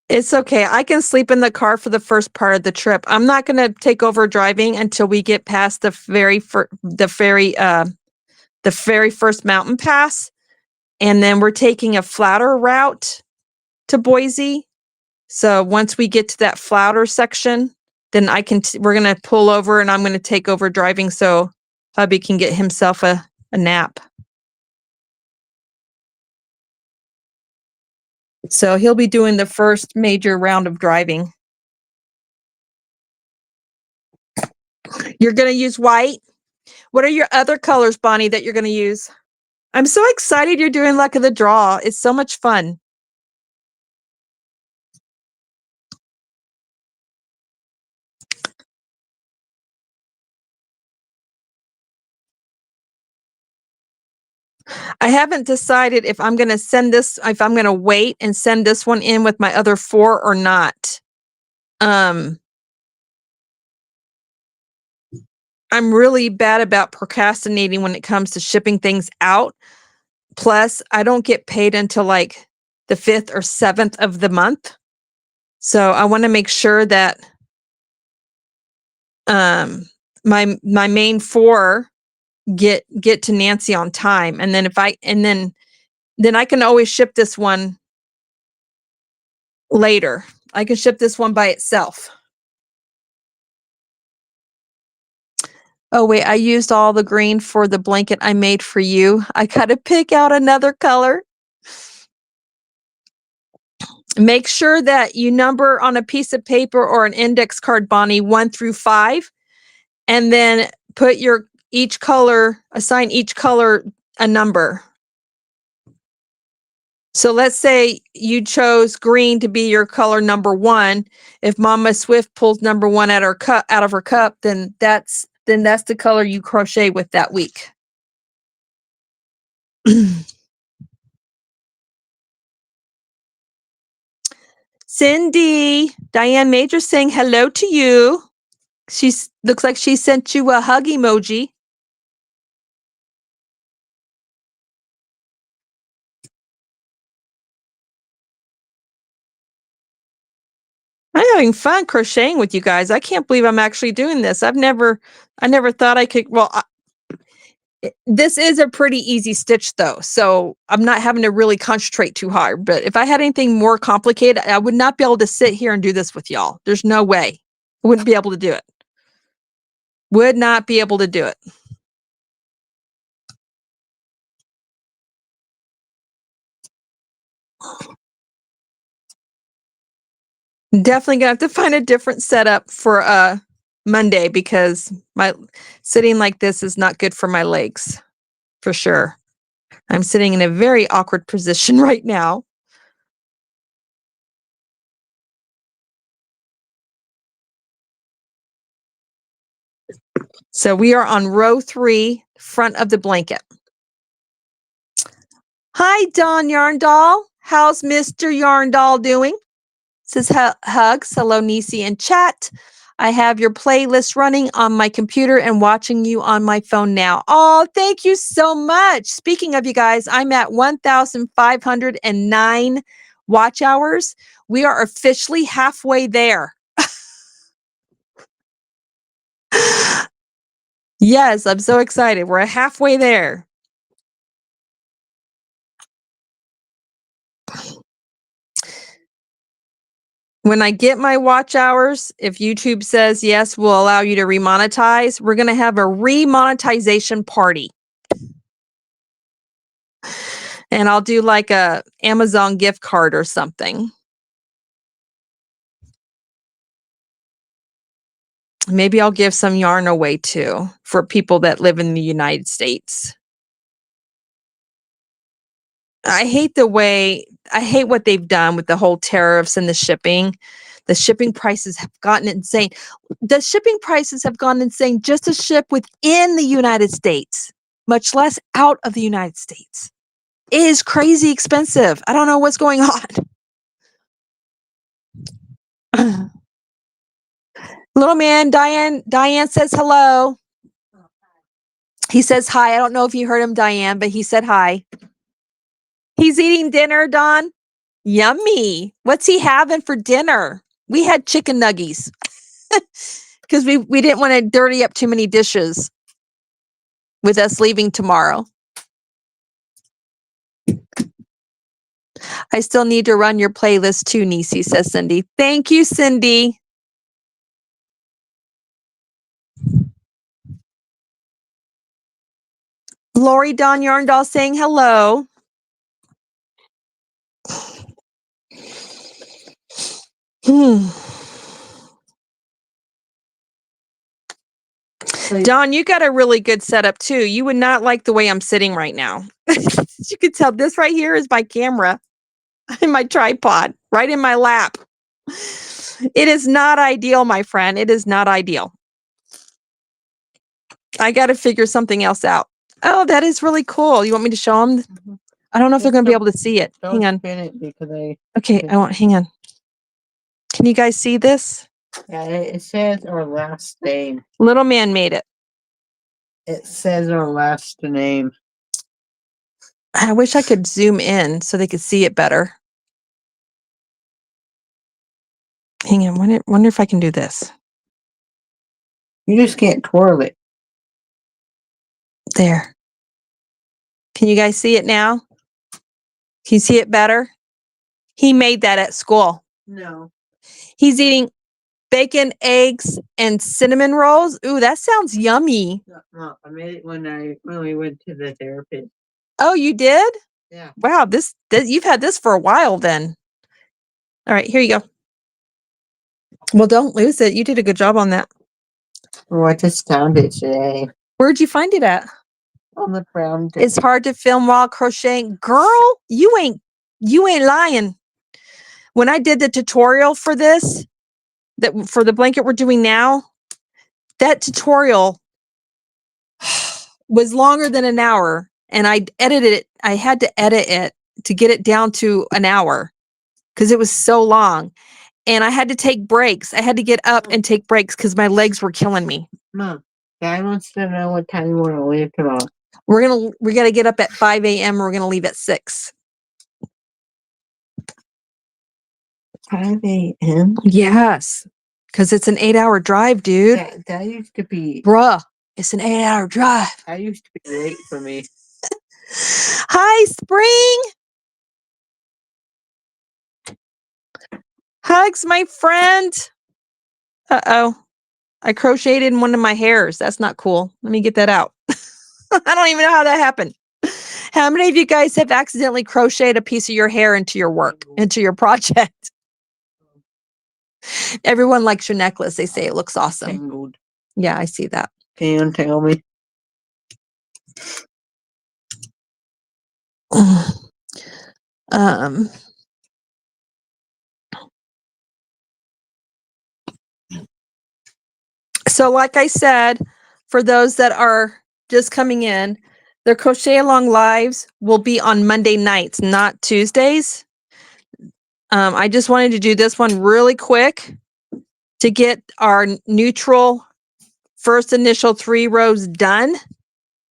[SPEAKER 1] It's okay. I can sleep in the car for the first part of the trip. I'm not going to take over driving until we get past the very first mountain pass, and then we're taking a flatter route to Boise. So once we get to that flatter section, then we're going to pull over and I'm going to take over driving so hubby can get himself a nap. So he'll be doing the first major round of driving. You're going to use white. What are your other colors, Bonnie, that you're going to use? I'm so excited you're doing luck of the draw. It's so much fun. I haven't decided if I'm going to wait and send this one in with my other 4 or not. I'm really bad about procrastinating when it comes to shipping things out. Plus, I don't get paid until like the 5th or 7th of the month. So I want to make sure that my main 4 get to Nancy on time, and then then I can always ship this one later. I can ship this one by itself. Oh wait, I used all the green for the blanket I made for you. I gotta pick out another color. Make sure that you number on a piece of paper or an index card, Bonnie, 1 through 5, and then put assign each color a number. So let's say you chose green to be your color number 1. If Mama Swift pulls number 1 out of her cup, then that's the color you crochet with that week. Cindy, Diane Major saying hello to you. She looks like she sent you a hug emoji. I'm having fun crocheting with you guys. I can't believe I'm actually doing this. I never thought I could. Well, this is a pretty easy stitch though, so I'm not having to really concentrate too hard. But if I had anything more complicated, I would not be able to sit here and do this with y'all. There's no way. I wouldn't be able to do it. Would not be able to do it. Definitely gonna have to find a different setup for Monday because my sitting like this is not good for my legs, for sure. I'm sitting in a very awkward position right now. So we are on row 3, front of the blanket. Hi, Don Yarndoll. How's Mr. Yarndoll doing? Says hugs. Hello, Niese in chat. I have your playlist running on my computer and watching you on my phone now. Oh, thank you so much. Speaking of you guys, I'm at 1,509 watch hours. We are officially halfway there. Yes, I'm so excited. We're halfway there. When I get my watch hours, if YouTube says yes, we'll allow you to remonetize, we're going to have a remonetization party. And I'll do like a Amazon gift card or something. Maybe I'll give some yarn away too for people that live in the United States. I hate what they've done with the whole tariffs and the shipping. The shipping prices have gotten insane. The shipping prices have gone insane just to ship within the United States, much less out of the United States. It is crazy expensive. I don't know what's going on. Little man, Diane says hello. He says hi. I don't know if you heard him, Diane, but he said hi. He's eating dinner, Don. Yummy. What's he having for dinner? We had chicken nuggies because we didn't want to dirty up too many dishes with us leaving tomorrow. I still need to run your playlist too, Niese, says Cindy. Thank you, Cindy. Lori Don Yarndoll saying hello. Don, you got a really good setup too. You would not like the way I'm sitting right now. You can tell this right here is my camera and my tripod right in my lap. It is not ideal, my friend. It is not ideal. I got to figure something else out. Oh, that is really cool. You want me to show them? Mm-hmm. I don't know if they're going to be able to see it. Hang on. Okay, hang on. Can you guys see this?
[SPEAKER 2] Yeah, it says our last name.
[SPEAKER 1] Little man made it.
[SPEAKER 2] It says our last name.
[SPEAKER 1] I wish I could zoom in so they could see it better. Hang on. Wonder if I can do this.
[SPEAKER 2] You just can't twirl it.
[SPEAKER 1] There. Can you guys see it now? Can you see it better? He made that at school.
[SPEAKER 2] No.
[SPEAKER 1] He's eating bacon, eggs, and cinnamon rolls. Ooh, that sounds yummy.
[SPEAKER 2] No, I made it when we went to the therapist.
[SPEAKER 1] Oh, you did?
[SPEAKER 2] Yeah.
[SPEAKER 1] Wow, this you've had this for a while then. All right, here you go. Well, don't lose it. You did a good job on that.
[SPEAKER 2] Oh, I just found it today.
[SPEAKER 1] Where'd you find it at?
[SPEAKER 2] On the ground.
[SPEAKER 1] It's hard to film while crocheting. Girl, you ain't lying. When I did the tutorial for this, for the blanket we're doing now, that tutorial was longer than an hour, and I edited it. I had to edit it to get it down to an hour because it was so long, and I had to take breaks. I had to get up and take breaks because my legs were killing me.
[SPEAKER 2] Mom, Dad wants to know what time you want to leave tomorrow.
[SPEAKER 1] We're gonna get up at 5 a.m. We're gonna leave at 6.
[SPEAKER 2] 5 a.m.
[SPEAKER 1] Yes, because it's an 8-hour drive, dude.
[SPEAKER 2] That used to be.
[SPEAKER 1] Bruh, it's an 8-hour drive.
[SPEAKER 2] That used to be late for me.
[SPEAKER 1] Hi, Spring. Hugs, my friend. Uh-oh. I crocheted in one of my hairs. That's not cool. Let me get that out. I don't even know how that happened. How many of you guys have accidentally crocheted a piece of your hair into your work, into your project? Everyone likes your necklace. They say it looks awesome.
[SPEAKER 2] Tangled.
[SPEAKER 1] Yeah, I see that.
[SPEAKER 2] Can you untangle me?
[SPEAKER 1] So like I said, for those that are just coming in, the Crochet Along lives will be on Monday nights, not Tuesdays. I just wanted to do this one really quick to get our neutral first initial 3 rows done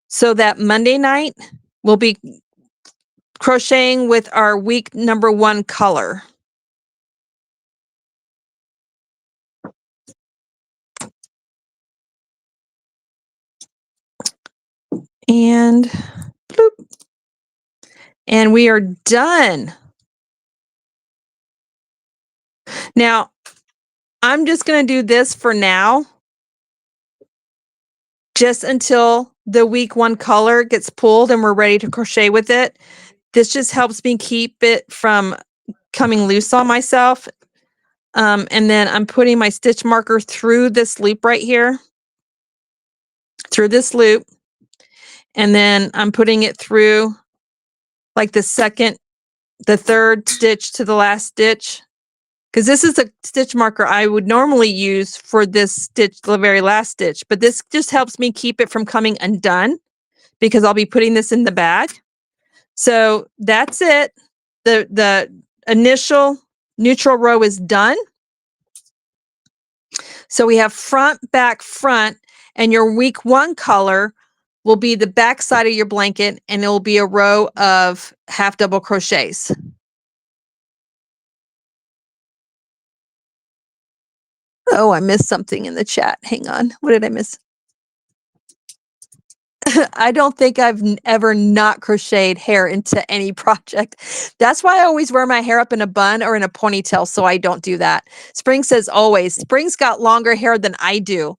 [SPEAKER 1] so that Monday night we'll be crocheting with our week number 1 color. And bloop. And we are done. Now, I'm just going to do this for now, just until the week 1 color gets pulled and we're ready to crochet with it. This just helps me keep it from coming loose on myself. And then I'm putting my stitch marker through this loop right here, through this loop. And then I'm putting it through like the 3rd stitch to the last stitch. Because this is a stitch marker I would normally use for this stitch, the very last stitch. But this just helps me keep it from coming undone because I'll be putting this in the bag. So that's it. The initial neutral row is done. So we have front, back, front, and your week 1 color will be the back side of your blanket, and it will be a row of half double crochets. Oh, I missed something in the chat. Hang on. What did I miss? I don't think I've ever not crocheted hair into any project. That's why I always wear my hair up in a bun or in a ponytail, so I don't do that. Spring says always. Spring's got longer hair than I do.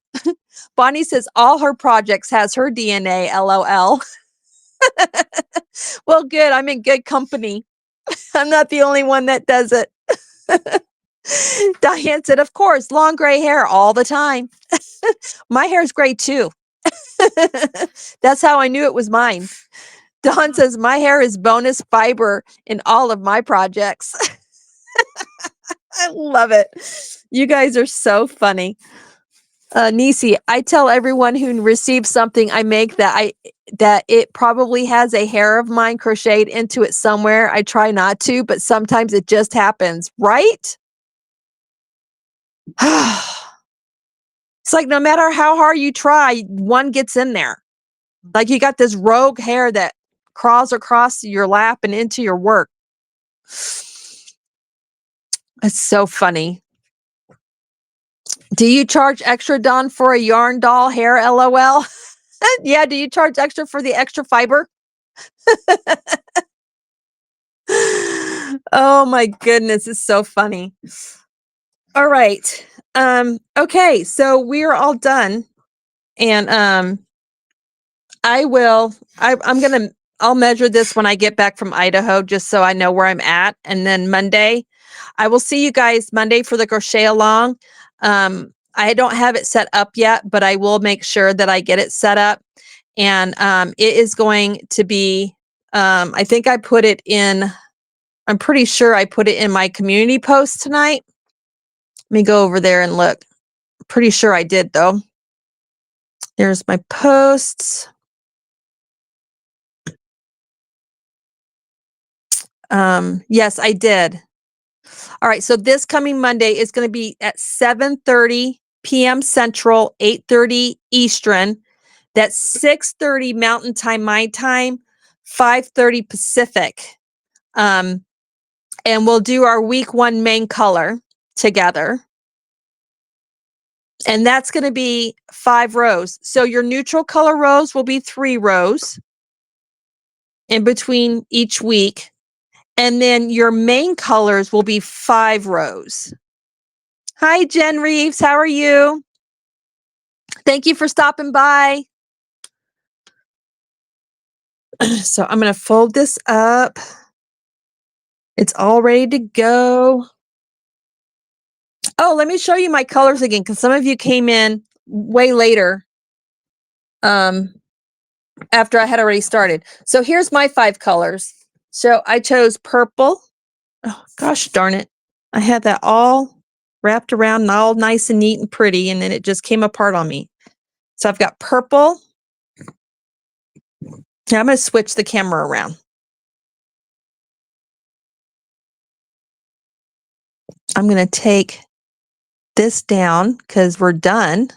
[SPEAKER 1] Bonnie says all her projects has her DNA, LOL. Well, good. I'm in good company. I'm not the only one that does it. Diane said, of course, long gray hair all the time. My hair's gray too. That's how I knew it was mine. Dawn says, my hair is bonus fiber in all of my projects. I love it. You guys are so funny. Niese, I tell everyone who receives something I make that it probably has a hair of mine crocheted into it somewhere. I try not to, but sometimes it just happens, right? It's like no matter how hard you try, one gets in there. Like you got this rogue hair that crawls across your lap and into your work. It's so funny. Do you charge extra, Dawn, for a yarn doll hair? LOL. Yeah, do you charge extra for the extra fiber? Oh my goodness, it's so funny. All right. Okay, so we're all done. And I'll measure this when I get back from Idaho, just so I know where I'm at. And then Monday, I will see you guys Monday for the crochet along. I don't have it set up yet, but I will make sure that I get it set up. And it is going to be, I think I put it in, I'm pretty sure I put it in my community post tonight. Let me go over there and look. Pretty sure I did though. There's my posts. Yes, I did. All right. So this coming Monday is going to be at 7:30 p.m. Central, 8:30 Eastern. That's 6:30 Mountain Time, my time, 5:30 Pacific. And we'll do our week 1 main color together. And that's going to be 5 rows. So your neutral color rows will be 3 rows in between each week. And then your main colors will be 5 rows. Hi, Jen Reeves. How are you? Thank you for stopping by. So I'm going to fold this up. It's all ready to go. Oh, let me show you my colors again, because some of you came in way later after I had already started. So here's my 5 colors. So I chose purple. Oh, gosh darn it. I had that all wrapped around and all nice and neat and pretty, and then it just came apart on me. So I've got purple. Now I'm going to switch the camera around. I'm going to take this down because we're done.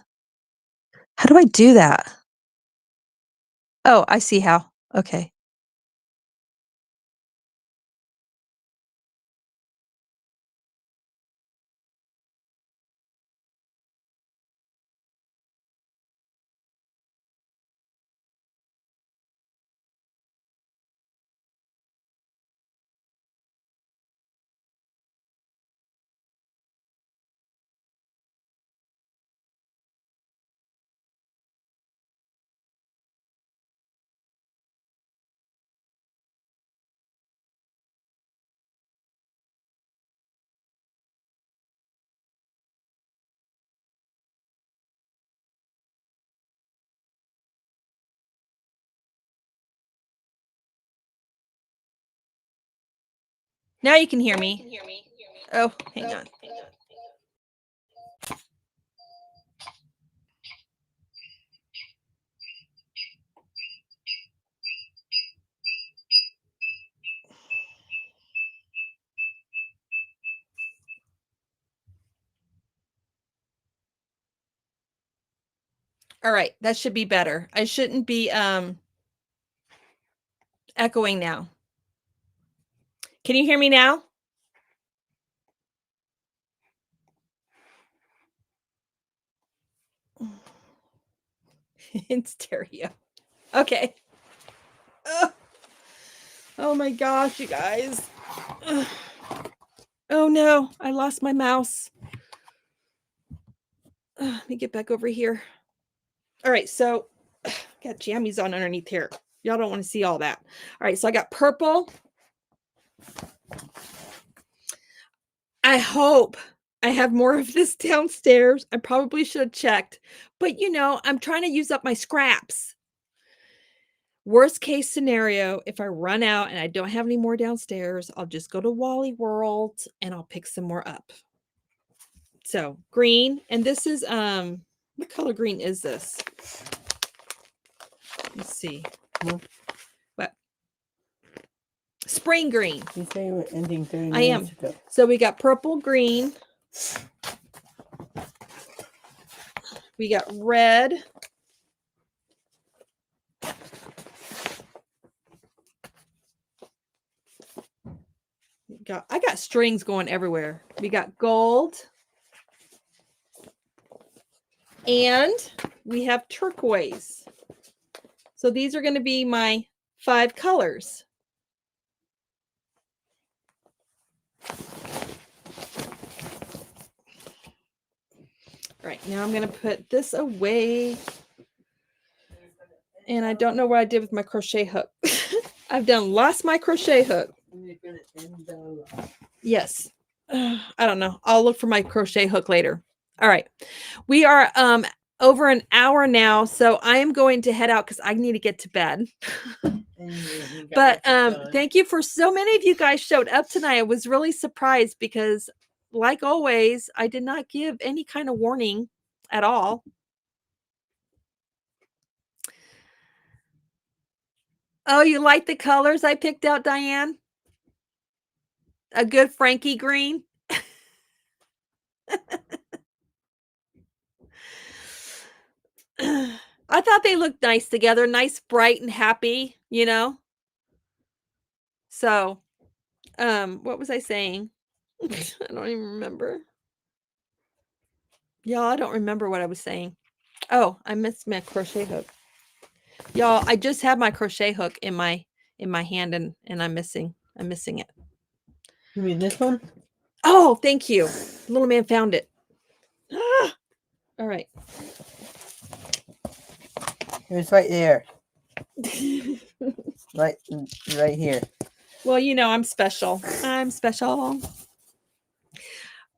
[SPEAKER 1] How do I do that? Oh, I see how. Okay. Now you can hear me. Oh, hang on. All right, that should be better. I shouldn't be echoing now. Can you hear me now? In stereo. Okay. Oh my gosh, you guys. Oh no, I lost my mouse. Let me get back over here. All right, so got jammies on underneath here. Y'all don't want to see all that. All right, so I got purple. I hope I have more of this downstairs. I probably should have checked, but you know, I'm trying to use up my scraps. Worst case scenario, if I run out and I don't have any more downstairs, I'll just go to Wally World and I'll pick some more up. So green, and this is what color green is this? Let's see. What? Spring green.
[SPEAKER 2] You say you were ending 30
[SPEAKER 1] I am.
[SPEAKER 2] minutes ago.
[SPEAKER 1] So we got purple, green. We got red. I got strings going everywhere. We got gold. And we have turquoise. So these are going to be my 5 colors. All right, now I'm going to put this away. And I don't know what I did with my crochet hook. I've lost my crochet hook. Yes. I don't know. I'll look for my crochet hook later. All right. We are over an hour now, so I am going to head out because I need to get to bed. But thank you for so many of you guys showed up tonight. I was really surprised because, like always, I did not give any kind of warning at all. Oh, you like the colors I picked out, Diane? A good Frankie green. I thought they looked nice together, nice, bright, and happy, you know? So, what was I saying? I don't even remember. Y'all, I don't remember what I was saying. Oh, I missed my crochet hook. Y'all, I just have my crochet hook in my hand and I'm missing it.
[SPEAKER 2] You mean this one?
[SPEAKER 1] Oh, thank you. Little man found it. Ah! All right.
[SPEAKER 2] It was right there. right here.
[SPEAKER 1] Well, you know, I'm special. I'm special.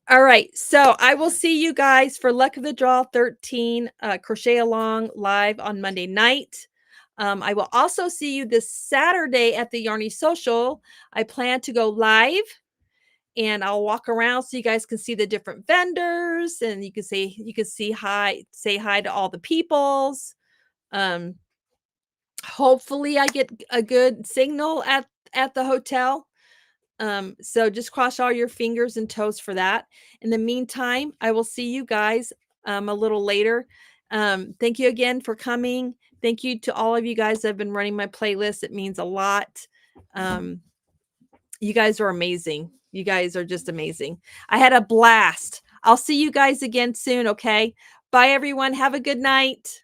[SPEAKER 1] All right. So I will see you guys for Luck of the Draw 13 Crochet Along live on Monday night. I will also see you this Saturday at the Yarny Social. I plan to go live and I'll walk around so you guys can see the different vendors, and you can say hi to all the peoples. Um, hopefully I get a good signal at the hotel. So just cross all your fingers and toes for that. In the meantime, I will see you guys a little later. Thank you again for coming. Thank you to all of you guys that have been running my playlist. It means a lot. You guys are amazing. You guys are just amazing. I had a blast. I'll see you guys again soon, okay? Bye, everyone. Have a good night.